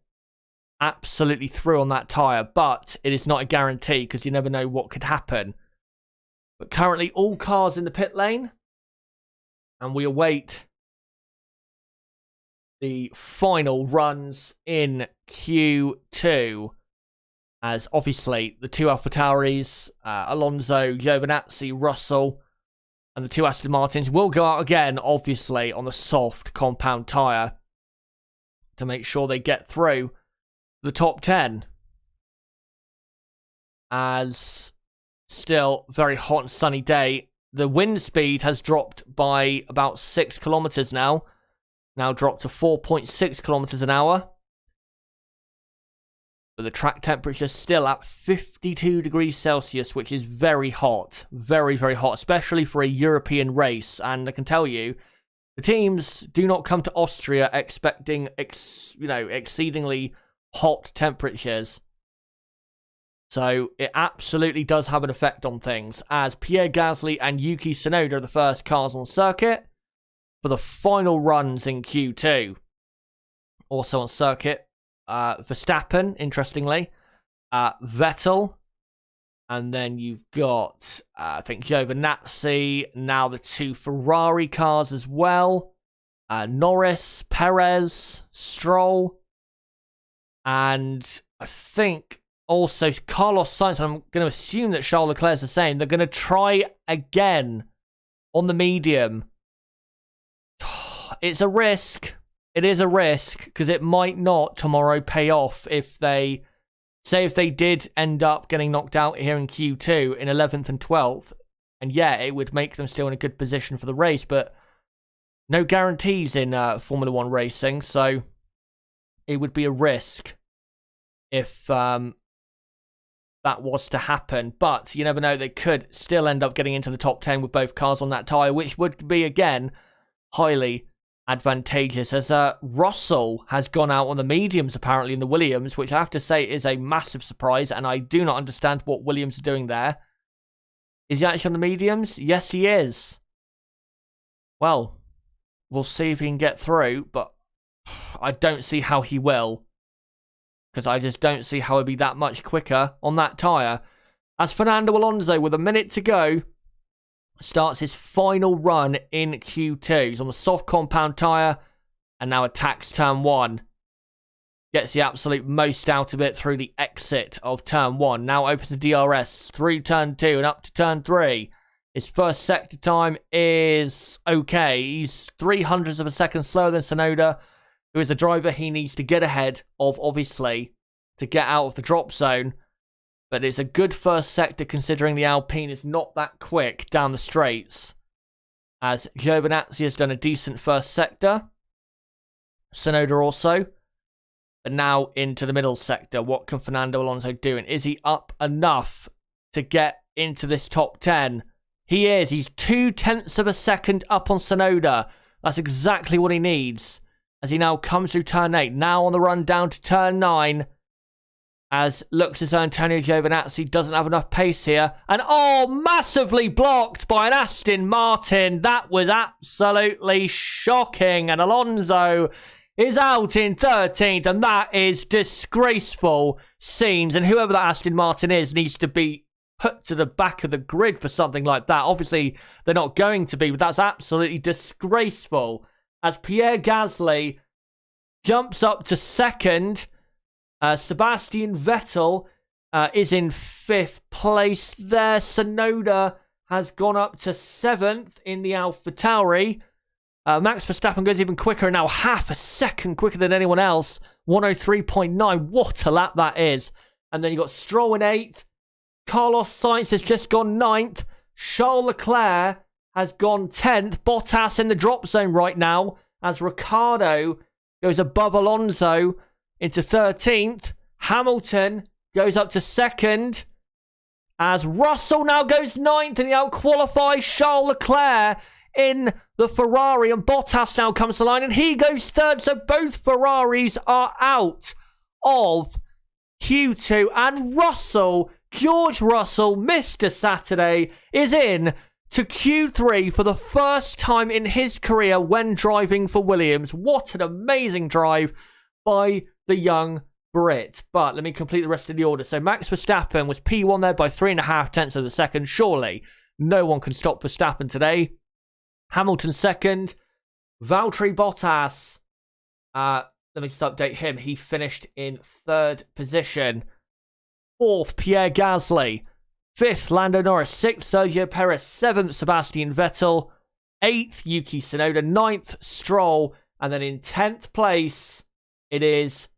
absolutely through on that tyre. But it is not a guarantee because you never know what could happen. But currently all cars in the pit lane and we await the final runs in Q2, as obviously the two AlphaTauris, Alonso, Giovinazzi, Russell, and the two Aston Martins will go out again, obviously, on the soft compound tyre to make sure they get through the top 10. As still very hot and sunny day, the wind speed has dropped by about 6 kilometers now. Now dropped to 4.6 kilometers an hour. But the track temperature is still at 52 degrees Celsius, which is very hot. Very, very hot, especially for a European race. And I can tell you, the teams do not come to Austria expecting, exceedingly hot temperatures. So it absolutely does have an effect on things, as Pierre Gasly and Yuki Tsunoda are the first cars on circuit for the final runs in Q2. Also on circuit, Verstappen, interestingly, Vettel, and then you've got, I think, Giovinazzi, now the two Ferrari cars as well, Norris, Perez, Stroll, and I think also Carlos Sainz, and I'm going to assume that Charles Leclerc is the same. They're going to try again on the medium. It's a risk. It is a risk because it might not tomorrow pay off if they, say if they did end up getting knocked out here in Q2 in 11th and 12th. And yeah, it would make them still in a good position for the race, but no guarantees in Formula 1 racing. So it would be a risk if that was to happen. But you never know, they could still end up getting into the top 10 with both cars on that tyre, which would be, again, highly advantageous, as Russell has gone out on the mediums apparently in the Williams, which I have to say is a massive surprise, and I do not understand what Williams are doing there. Is he actually on the mediums? Yes, he is. Well, we'll see if he can get through, but I don't see how he will, because I just don't see how he'll be that much quicker on that tyre. As Fernando Alonso, with a minute to go, starts his final run in Q2. He's on the soft compound tyre and now attacks turn 1. Gets the absolute most out of it through the exit of turn 1. Now opens the DRS through turn 2 and up to turn 3. His first sector time is okay. He's 0.03 of a second slower than Tsunoda, who is a driver he needs to get ahead of, obviously, to get out of the drop zone. But it's a good first sector considering the Alpine is not that quick down the straights. As Giovinazzi has done a decent first sector. Tsunoda also. But now into the middle sector. What can Fernando Alonso do? And is he up enough to get into this top 10? He is. He's 0.2 of a second up on Tsunoda. That's exactly what he needs. As he now comes through turn 8. Now on the run down to turn 9. As looks as though Antonio Giovinazzi doesn't have enough pace here. And oh, massively blocked by an Aston Martin. That was absolutely shocking. And Alonso is out in 13th. And that is disgraceful scenes. And whoever that Aston Martin is needs to be put to the back of the grid for something like that. Obviously, they're not going to be, but that's absolutely disgraceful. As Pierre Gasly jumps up to second, Sebastian Vettel is in 5th place there. Tsunoda has gone up to 7th in the AlphaTauri. Max Verstappen goes even quicker, now half a second quicker than anyone else. 103.9. What a lap that is. And then you've got Stroll in 8th. Carlos Sainz has just gone 9th. Charles Leclerc has gone 10th. Bottas in the drop zone right now as Ricciardo goes above Alonso into 13th. Hamilton goes up to 2nd as Russell now goes 9th and he out-qualifies Charles Leclerc in the Ferrari, and Bottas now comes to line and he goes 3rd. So both Ferraris are out of Q2, and George Russell, Mr. Saturday, is in to Q3 for the first time in his career when driving for Williams. What an amazing drive by the young Brit. But let me complete the rest of the order. So Max Verstappen was P1 there by 3.5 of a second. Surely no one can stop Verstappen today. Hamilton 2nd. Valtteri Bottas, let me just update him. He finished in 3rd position. 4th, Pierre Gasly. 5th, Lando Norris. 6th, Sergio Perez. 7th, Sebastian Vettel. 8th, Yuki Tsunoda. 9th, Stroll. And then in 10th place, it is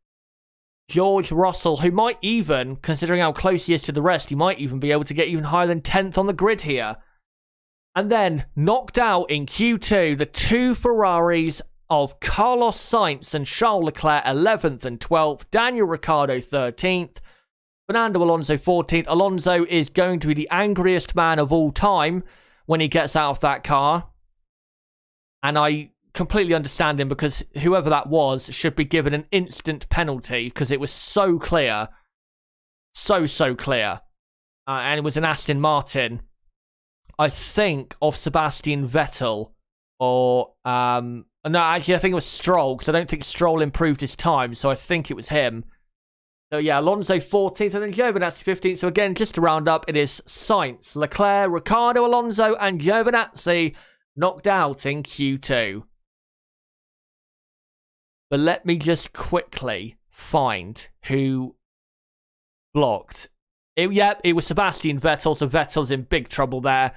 George Russell, who might even, considering how close he is to the rest, he might even be able to get even higher than 10th on the grid here. And then, knocked out in Q2, the 2 Ferraris of Carlos Sainz and Charles Leclerc, 11th and 12th. Daniel Ricciardo, 13th. Fernando Alonso 14th. Alonso is going to be the angriest man of all time when he gets out of that car. And I completely understand him, because whoever that was should be given an instant penalty, because it was so clear. So clear. And it was an Aston Martin. I think of Sebastian Vettel or... no, actually I think it was Stroll, because I don't think Stroll improved his time. So I think it was him. So yeah, Alonso 14th and then Giovinazzi 15th. So again, just to round up, it is Sainz, Leclerc, Ricciardo, Alonso and Giovinazzi knocked out in Q2. But let me just quickly find who blocked. It was Sebastian Vettel, so Vettel's in big trouble there.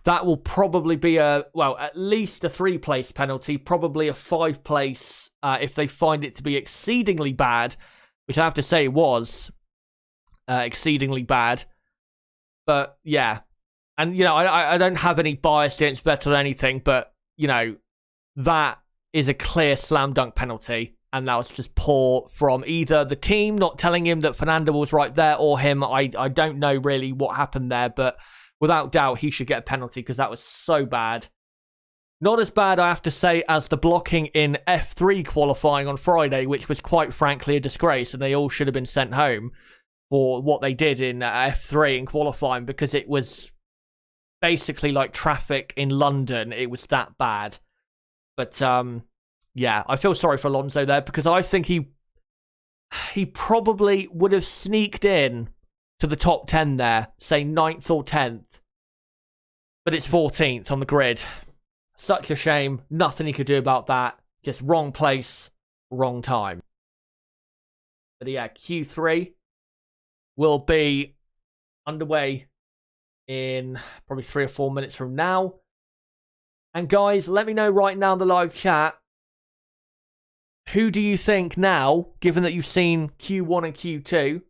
That will probably be at least a 3-place penalty, probably a 5-place if they find it to be exceedingly bad. Which I have to say was exceedingly bad. But, yeah. And, I don't have any bias against Vettel or anything. But, that is a clear slam dunk penalty. And that was just poor from either the team not telling him that Fernando was right there or him. I don't know really what happened there. But without doubt, he should get a penalty because that was so bad. Not as bad, I have to say, as the blocking in F3 qualifying on Friday, which was quite frankly a disgrace, and they all should have been sent home for what they did in F3 in qualifying, because it was basically like traffic in London. It was that bad. But, yeah, I feel sorry for Alonso there, because I think he probably would have sneaked in to the top 10 there, say 9th or 10th. But it's 14th on the grid. Such a shame. Nothing he could do about that. Just wrong place, wrong time. But yeah, Q3 will be underway in probably 3 or 4 minutes from now. And guys, let me know right now in the live chat, who do you think now, given that you've seen Q1 and Q2,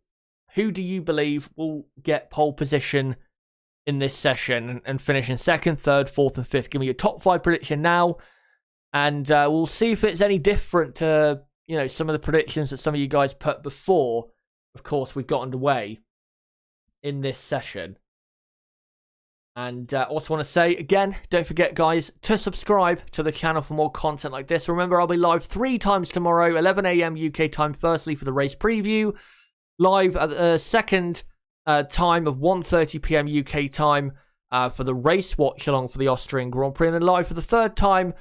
who do you believe will get pole position in this session and finish in second, third, fourth, and fifth? Give me your top 5 prediction now, and we'll see if it's any different to some of the predictions that some of you guys put before. Of course, we've got underway in this session. And also want to say, again, don't forget, guys, to subscribe to the channel for more content like this. Remember, I'll be live 3 times tomorrow, 11 a.m. UK time, firstly, for the race preview. Live at the second time of 1:30 p.m. UK time for the race watch-along for the Austrian Grand Prix. And then live for the third time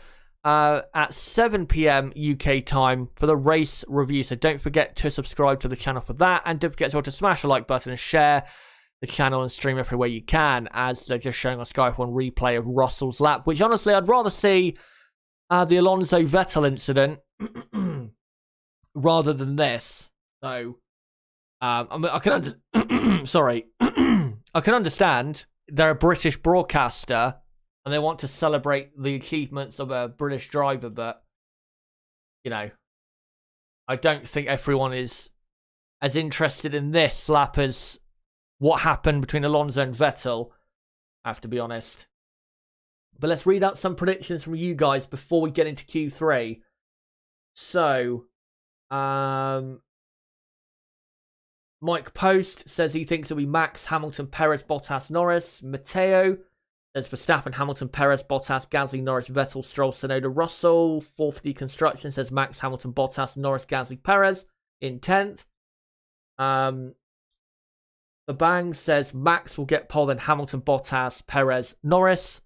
at 7 p.m. UK time for the race review. So don't forget to subscribe to the channel for that. And don't forget to smash the like button and share the channel and stream everywhere you can, as they're just showing on Sky F1 replay of Russell's lap, which honestly I'd rather see the Alonso Vettel incident rather than this. So I can sorry, I can understand they're a British broadcaster and they want to celebrate the achievements of a British driver, but I don't think everyone is as interested in this lap as what happened between Alonso and Vettel, I have to be honest. But let's read out some predictions from you guys before we get into Q3. So, Mike Post says he thinks it'll be Max, Hamilton, Perez, Bottas, Norris. Matteo says Verstappen, Hamilton, Perez, Bottas, Gasly, Norris, Vettel, Stroll, Tsunoda, Russell. Fourth Deconstruction says Max, Hamilton, Bottas, Norris, Gasly, Perez in 10th. The Bang says Max will get pole, then Hamilton, Bottas, Perez, Norris.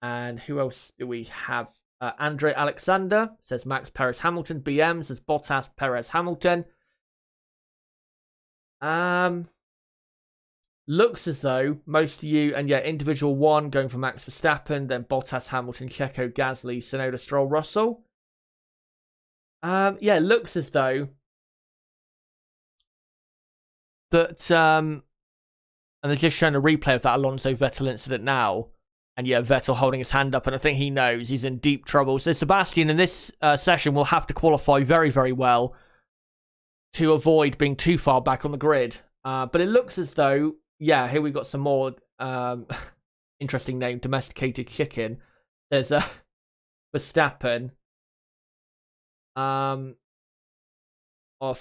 And who else do we have? Andre Alexander says Max, Perez, Hamilton. BM says Bottas, Perez, Hamilton. Looks as though most of you, and individual one going for Max Verstappen, then Bottas, Hamilton, Checo, Gasly, Tsunoda, Stroll, Russell. Looks as though that, and they're just showing a replay of that Alonso Vettel incident now. And Vettel holding his hand up, and I think he knows he's in deep trouble. So Sebastian in this session will have to qualify very, very well to avoid being too far back on the grid. But it looks as though, here we got some more interesting name, domesticated chicken. There's Verstappen for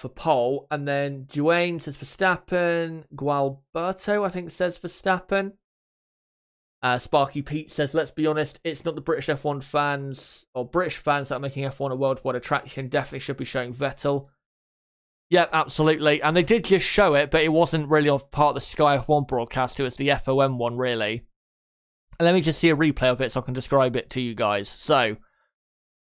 pole, and then Duane says Verstappen. Gualberto, I think, says Verstappen. Sparky Pete says, let's be honest, it's not the British F1 fans or British fans that are making F1 a worldwide attraction. Definitely should be showing Vettel. Yep, absolutely. And they did just show it, but it wasn't really off part of the Sky F1 broadcast. It was the FOM one, really. And let me just see a replay of it so I can describe it to you guys. So,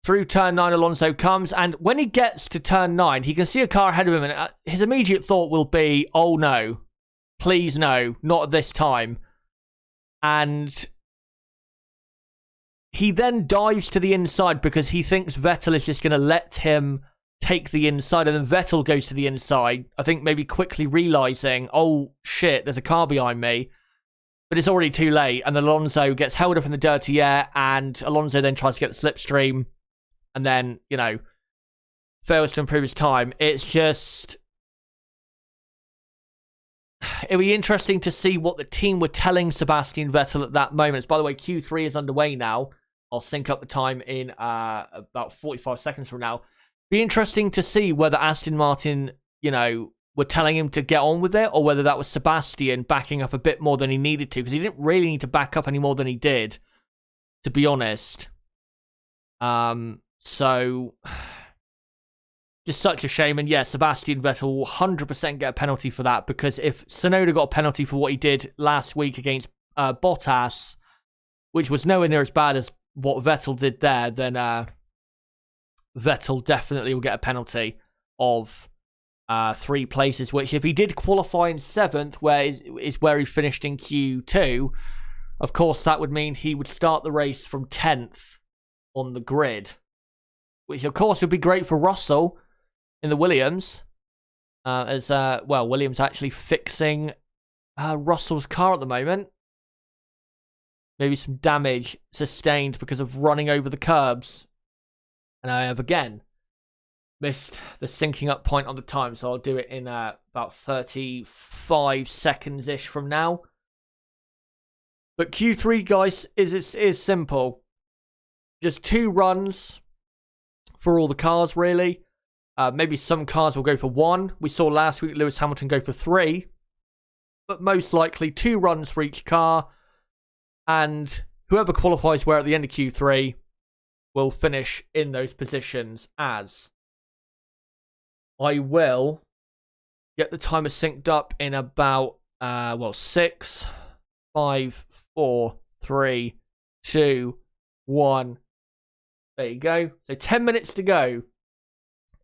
through turn 9, Alonso comes, and when he gets to turn 9, he can see a car ahead of him, and his immediate thought will be, oh no, please no, not at this time. And he then dives to the inside because he thinks Vettel is just going to let him take the inside, and then Vettel goes to the inside, I think maybe quickly realising, oh shit, there's a car behind me. But it's already too late, and Alonso gets held up in the dirty air, and Alonso then tries to get the slipstream, and then, fails to improve his time. It's just... It'll be interesting to see what the team were telling Sebastian Vettel at that moment. By the way, Q3 is underway now. I'll sync up the time in about 45 seconds from now. Be interesting to see whether Aston Martin, were telling him to get on with it, or whether that was Sebastian backing up a bit more than he needed to, because he didn't really need to back up any more than he did, to be honest. So... just such a shame, and Sebastian Vettel will 100% get a penalty for that, because if Tsunoda got a penalty for what he did last week against Bottas, which was nowhere near as bad as what Vettel did there, then Vettel definitely will get a penalty of 3 places, which if he did qualify in 7th, where is where he finished in Q2, of course that would mean he would start the race from 10th on the grid, which of course would be great for Russell in the Williams, as Williams actually fixing Russell's car at the moment. Maybe some damage sustained because of running over the curbs. And I have again missed the syncing up point on the time, so I'll do it in about 35 seconds-ish from now. But Q3, guys, is simple. Just 2 runs for all the cars, really. Maybe some cars will go for 1. We saw last week Lewis Hamilton go for 3. But most likely 2 runs for each car. And whoever qualifies where at the end of Q3 will finish in those positions, as I will get the timer synced up in about, 6, 5, 4, 3, 2, 1. There you go. So 10 minutes to go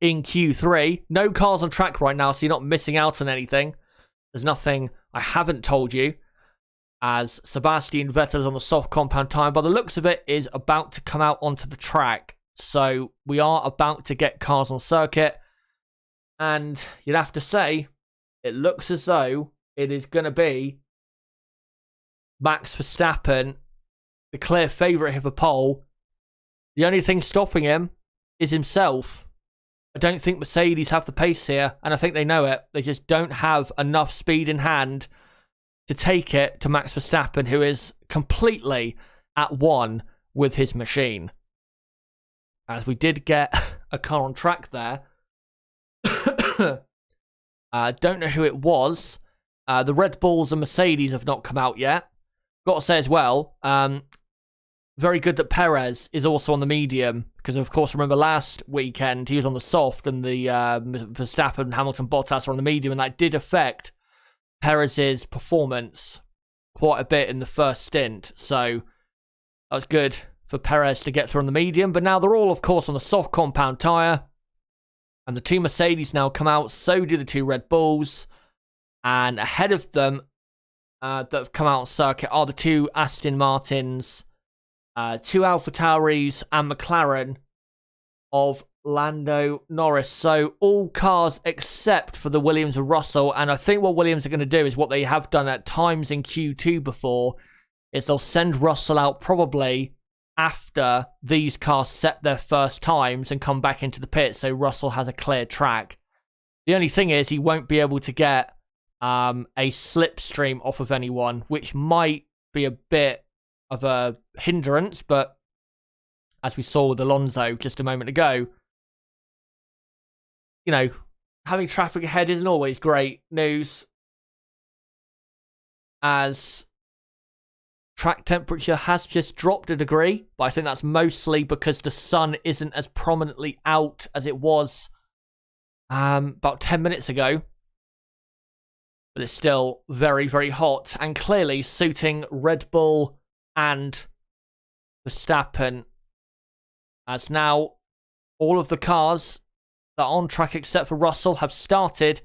in Q3. No cars on track right now, so you're not missing out on anything. There's nothing I haven't told you, as Sebastian Vettel on the soft compound tyre, by the looks of it, is about to come out onto the track. So we are about to get cars on circuit. And you'd have to say, it looks as though it is going to be Max Verstappen, the clear favourite here for pole. The only thing stopping him is himself. I don't think Mercedes have the pace here, and I think they know it. They just don't have enough speed in hand to take it to Max Verstappen, who is completely at one with his machine. As we did get a car on track there. Don't know who it was. The Red Bulls and Mercedes have not come out yet. Got to say as well, very good that Perez is also on the medium, because of course, remember last weekend he was on the soft and the Verstappen, Hamilton, Bottas are on the medium, and that did affect Perez's performance quite a bit in the first stint. So that was good for Perez to get through on the medium, but now they're all, of course, on the soft compound tyre. And the 2 Mercedes now come out, so do the 2 Red Bulls. And ahead of them that have come out on circuit are the 2 Aston Martins, 2 AlphaTauris, and McLaren of Lando Norris. So all cars except for the Williams of Russell. And I think what Williams are going to do is what they have done at times in Q2 before, is they'll send Russell out probably after these cars set their first times and come back into the pit, so Russell has a clear track. The only thing is he won't be able to get a slipstream off of anyone, which might be a bit of a hindrance, but as we saw with Alonso just a moment ago, you know, having traffic ahead isn't always great news, as track temperature has just dropped a degree, but I think that's mostly because the sun isn't as prominently out as it was about 10 minutes ago. But it's still very, very hot, and clearly suiting Red Bull and Verstappen, as now all of the cars that are on track except for Russell have started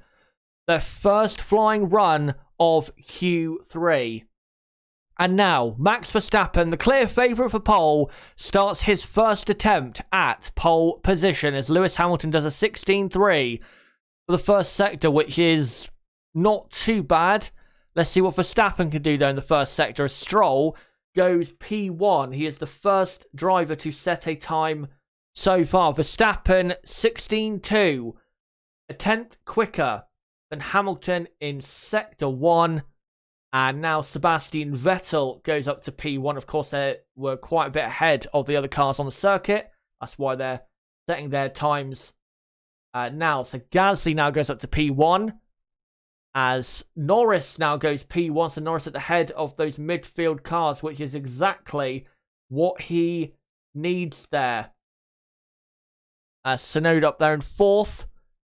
their first flying run of Q3. And now, Max Verstappen, the clear favourite for pole, starts his first attempt at pole position as Lewis Hamilton does a 16.3 for the first sector, which is not too bad. Let's see what Verstappen can do, though, in the first sector. As Stroll goes P1. He is the first driver to set a time so far. Verstappen, 16.2. A tenth quicker than Hamilton in Sector 1. And now Sebastian Vettel goes up to P1. Of course, they were quite a bit ahead of the other cars on the circuit. That's why they're setting their times now. So Gasly now goes up to P1. As Norris now goes P1. So Norris at the head of those midfield cars, which is exactly what he needs there. Tsunoda up there in 4th.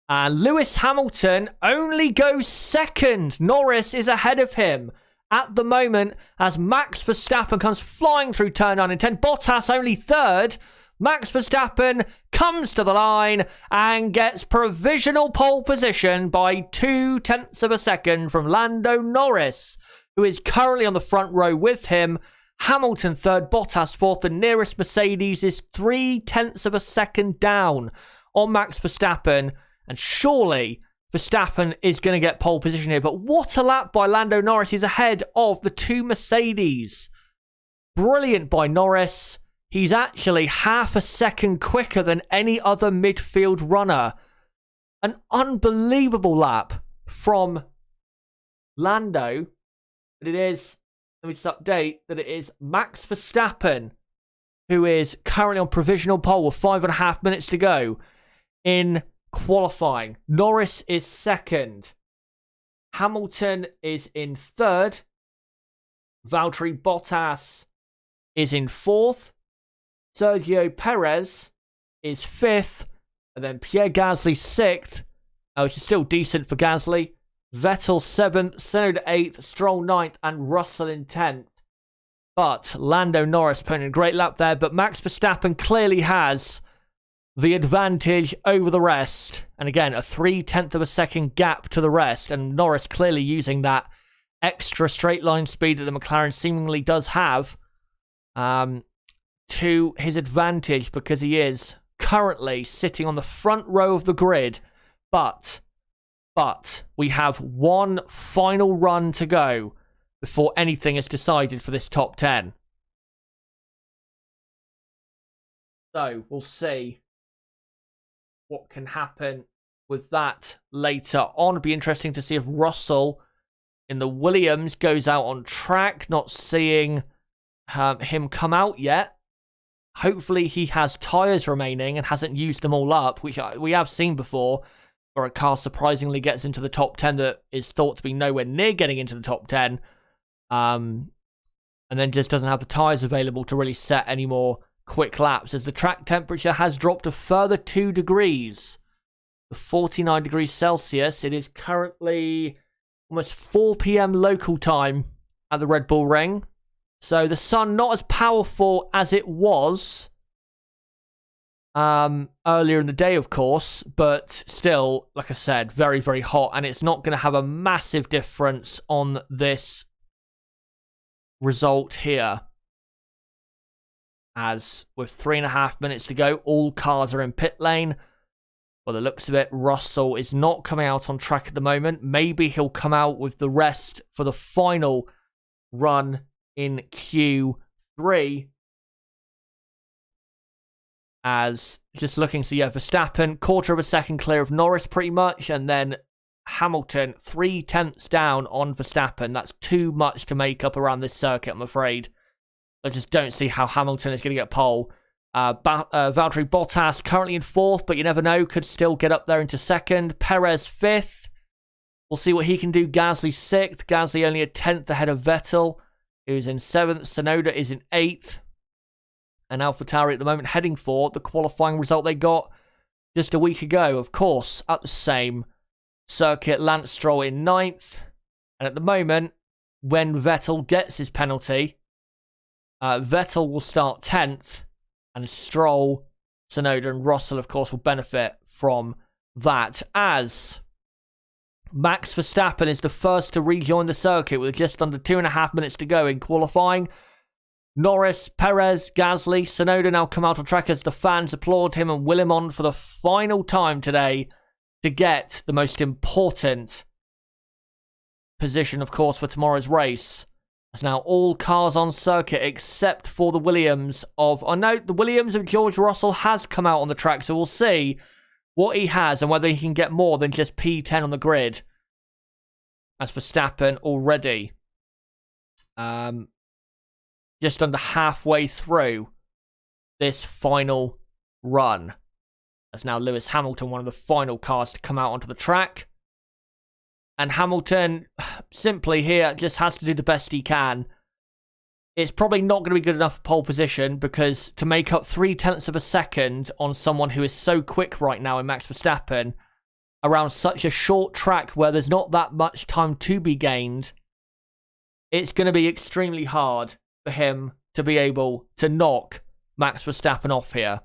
And Lewis Hamilton only goes 2nd. Norris is ahead of him at the moment as Max Verstappen comes flying through turn 9 and 10. Bottas only 3rd. Max Verstappen comes to the line and gets provisional pole position by 0.2 of a second from Lando Norris, who is currently on the front row with him. Hamilton 3rd, Bottas 4th. The nearest Mercedes is 0.3 of a second down on Max Verstappen. And surely Verstappen is going to get pole position here. But what a lap by Lando Norris. He's ahead of the 2 Mercedes. Brilliant by Norris. He's actually half a second quicker than any other midfield runner. An unbelievable lap from Lando. But it is, let me just update, that it is Max Verstappen who is currently on provisional pole with 5.5 minutes to go in qualifying. Norris is second. Hamilton is in third. Valtteri Bottas is in fourth. Sergio Perez is fifth. And then Pierre Gasly sixth, which is still decent for Gasly. Vettel seventh, Tsunoda eighth, Stroll ninth, and Russell in 10th. But Lando Norris putting a great lap there. But Max Verstappen clearly has the advantage over the rest. And again, a 0.3 of a second gap to the rest. And Norris clearly using that extra straight line speed that the McLaren seemingly does have to his advantage, because he is currently sitting on the front row of the grid. But we have one final run to go before anything is decided for this top 10. So we'll see what can happen with that later on. It'll be interesting to see if Russell in the Williams goes out on track. Not seeing him come out yet. Hopefully he has tyres remaining and hasn't used them all up, which we have seen before, where a car surprisingly gets into the top 10 that is thought to be nowhere near getting into the top 10, and then just doesn't have the tyres available to really set any more quick laps, as the track temperature has dropped a further 2 degrees to 49 degrees Celsius. It is currently almost 4 p.m. local time at the Red Bull Ring. So the sun not as powerful as it was earlier in the day, of course, but still, like I said, very, very hot, and it's not going to have a massive difference on this result here. As with 3.5 minutes to go, all cars are in pit lane. By the looks of it, Russell is not coming out on track at the moment. Maybe he'll come out with the rest for the final run in Q3. As just looking, so yeah, Verstappen, 1/4 of a second clear of Norris pretty much, and then Hamilton 0.3 down on Verstappen. That's too much to make up around this circuit, I'm afraid. I just don't see how Hamilton is going to get pole. Valtteri Bottas currently in 4th, but you never know, could still get up there into 2nd. Perez 5th. We'll see what he can do. Gasly 6th. Gasly only a 10th ahead of Vettel, who's in 7th. Tsunoda is in 8th. And AlphaTauri at the moment heading for the qualifying result they got just a week ago. Of course, at the same circuit, Lance Stroll in 9th. And at the moment, when Vettel gets his penalty, Vettel will start 10th. And Stroll, Tsunoda, and Russell, of course, will benefit from that. As Max Verstappen is the first to rejoin the circuit with just under 2.5 minutes to go in qualifying. Norris, Perez, Gasly, Tsunoda now come out on track as the fans applaud him and will him on for the final time today to get the most important position, of course, for tomorrow's race. It's now all cars on circuit except for the Williams of... Oh no, the Williams of George Russell has come out on the track, so we'll see what he has and whether he can get more than just P10 on the grid. As Verstappen already just under halfway through this final run. As now Lewis Hamilton, one of the final cars to come out onto the track. And Hamilton, simply here, just has to do the best he can. It's probably not going to be good enough for pole position, because to make up 0.3 of a second on someone who is so quick right now in Max Verstappen, around such a short track where there's not that much time to be gained, it's going to be extremely hard for him to be able to knock Max Verstappen off here.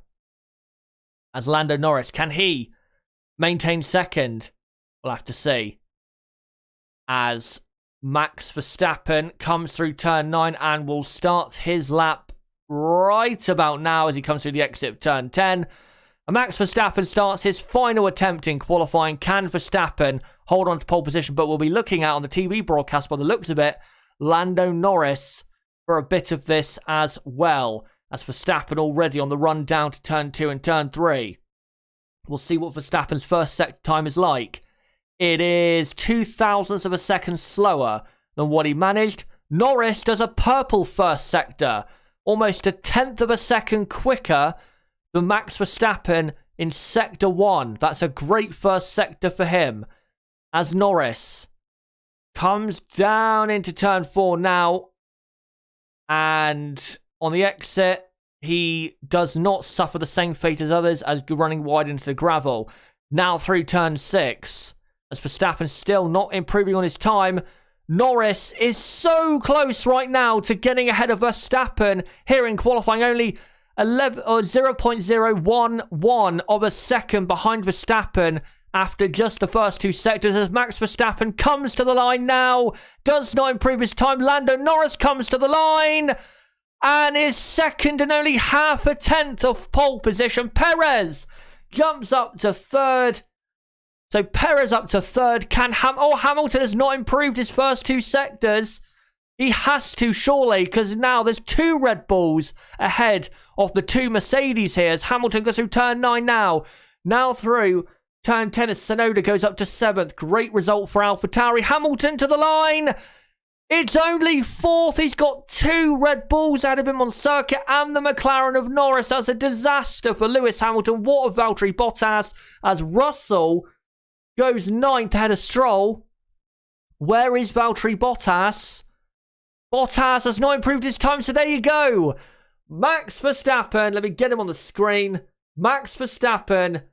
As Lando Norris, can he maintain second? We'll have to see. As Max Verstappen comes through turn 9 and will start his lap right about now as he comes through the exit of turn 10. And Max Verstappen starts his final attempt in qualifying. Can Verstappen hold on to pole position? But we'll be looking at on the TV broadcast, by the looks of it, Lando Norris for a bit of this as well. as Verstappen already on the run down to turn 2 and turn 3. We'll see what Verstappen's first sector time is like. It is 0.02 of a second slower than what he managed. Norris does a purple first sector, almost 1/10 of a second quicker than Max Verstappen in sector 1. That's a great first sector for him, as Norris comes down into turn 4 now. And on the exit, he does not suffer the same fate as others as running wide into the gravel. Now through turn 6, as Verstappen still not improving on his time. Norris is so close right now to getting ahead of Verstappen here in qualifying, only 0.011 of a second behind Verstappen after just the first 2 sectors, as Max Verstappen comes to the line now, does not improve his time. Lando Norris comes to the line and is second and only 0.5 of pole position. Perez jumps up to 3rd. So Perez up to 3rd. Hamilton has not improved his first 2 sectors. He has to, surely, because now there's 2 Red Bulls ahead of the 2 Mercedes here, as Hamilton goes through turn 9 now. Now through turn 10 as Tsunoda goes up to 7th. Great result for AlphaTauri. Hamilton to the line. It's only 4th. He's got 2 Red Bulls ahead of him on circuit and the McLaren of Norris. That's a disaster for Lewis Hamilton. What of Valtteri Bottas, as Russell goes 9th ahead of Stroll. Where is Valtteri Bottas? Bottas has not improved his time, so there you go. Max Verstappen, let me get him on the screen. Max Verstappen,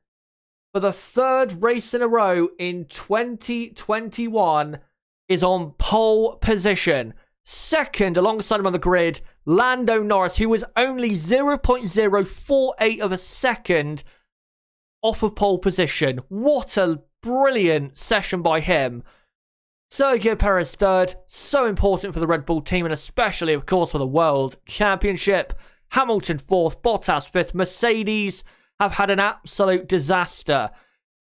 for the 3rd race in a row in 2021, is on pole position. 2nd, alongside him on the grid, Lando Norris, who was only 0.048 of a second off of pole position. What a brilliant session by him. Sergio Perez 3rd, so important for the Red Bull team, and especially, of course, for the World Championship. Hamilton 4th, Bottas 5th. Mercedes have had an absolute disaster.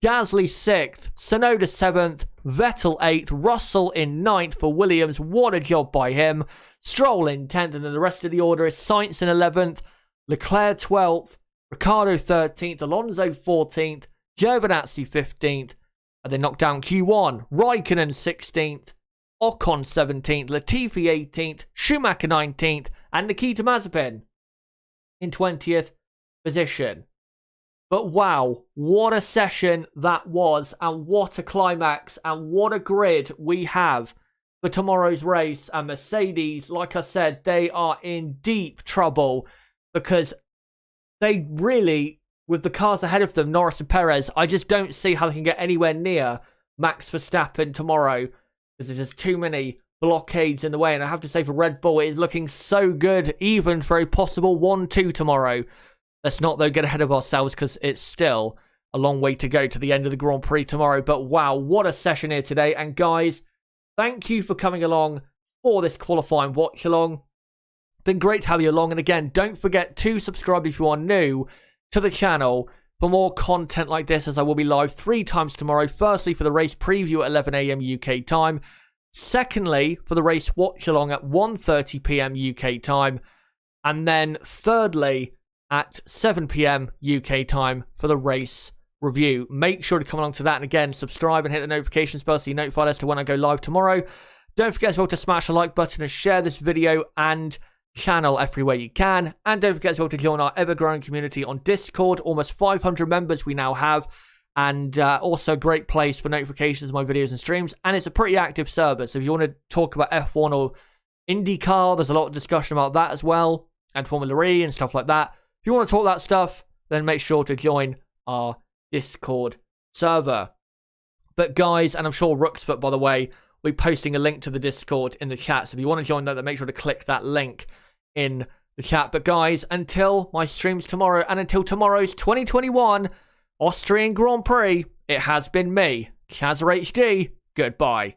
Gasly 6th, Tsunoda 7th, Vettel 8th, Russell in 9th for Williams. What a job by him. Stroll in 10th, and then the rest of the order is Sainz in 11th, Leclerc 12th, Ricciardo 13th, Alonso 14th, Giovinazzi 15th, and then knocked down Q1. Raikkonen 16th, Ocon 17th, Latifi 18th, Schumacher 19th, and Nikita Mazepin in 20th position. But wow, what a session that was, and what a climax, and what a grid we have for tomorrow's race. And Mercedes, like I said, they are in deep trouble because they really, with the cars ahead of them, Norris and Perez, I just don't see how they can get anywhere near Max Verstappen tomorrow, because there's just too many blockades in the way. And I have to say, for Red Bull, it is looking so good, even for a possible 1-2 tomorrow. Let's not, though, get ahead of ourselves, because it's still a long way to go to the end of the Grand Prix tomorrow. But wow, what a session here today. And guys, thank you for coming along for this qualifying watch-along. Been great to have you along. And again, don't forget to subscribe if you are new to the channel for more content like this, as I will be live 3 times tomorrow. Firstly, for the race preview at 11 AM UK time. Secondly, for the race watch-along at 1:30 PM UK time. And then thirdly, at 7 PM UK time for the race review. Make sure to come along to that, and again, subscribe and hit the notifications bell so you're notified as to when I go live tomorrow. Don't forget as well to smash the like button and share this video and channel everywhere you can. And don't forget as well to join our ever-growing community on Discord. Almost 500 members we now have, and also a great place for notifications of my videos and streams. And it's a pretty active server, so if you want to talk about F1 or IndyCar, there's a lot of discussion about that as well, and Formula E and stuff like that. If you want to talk that stuff, then make sure to join our Discord server. But guys, and I'm sure Rooksfoot, by the way, will be posting a link to the Discord in the chat. So if you want to join that, then make sure to click that link in the chat. But guys, until my streams tomorrow, and until tomorrow's 2021 Austrian Grand Prix, it has been me, Chazza HD. Goodbye.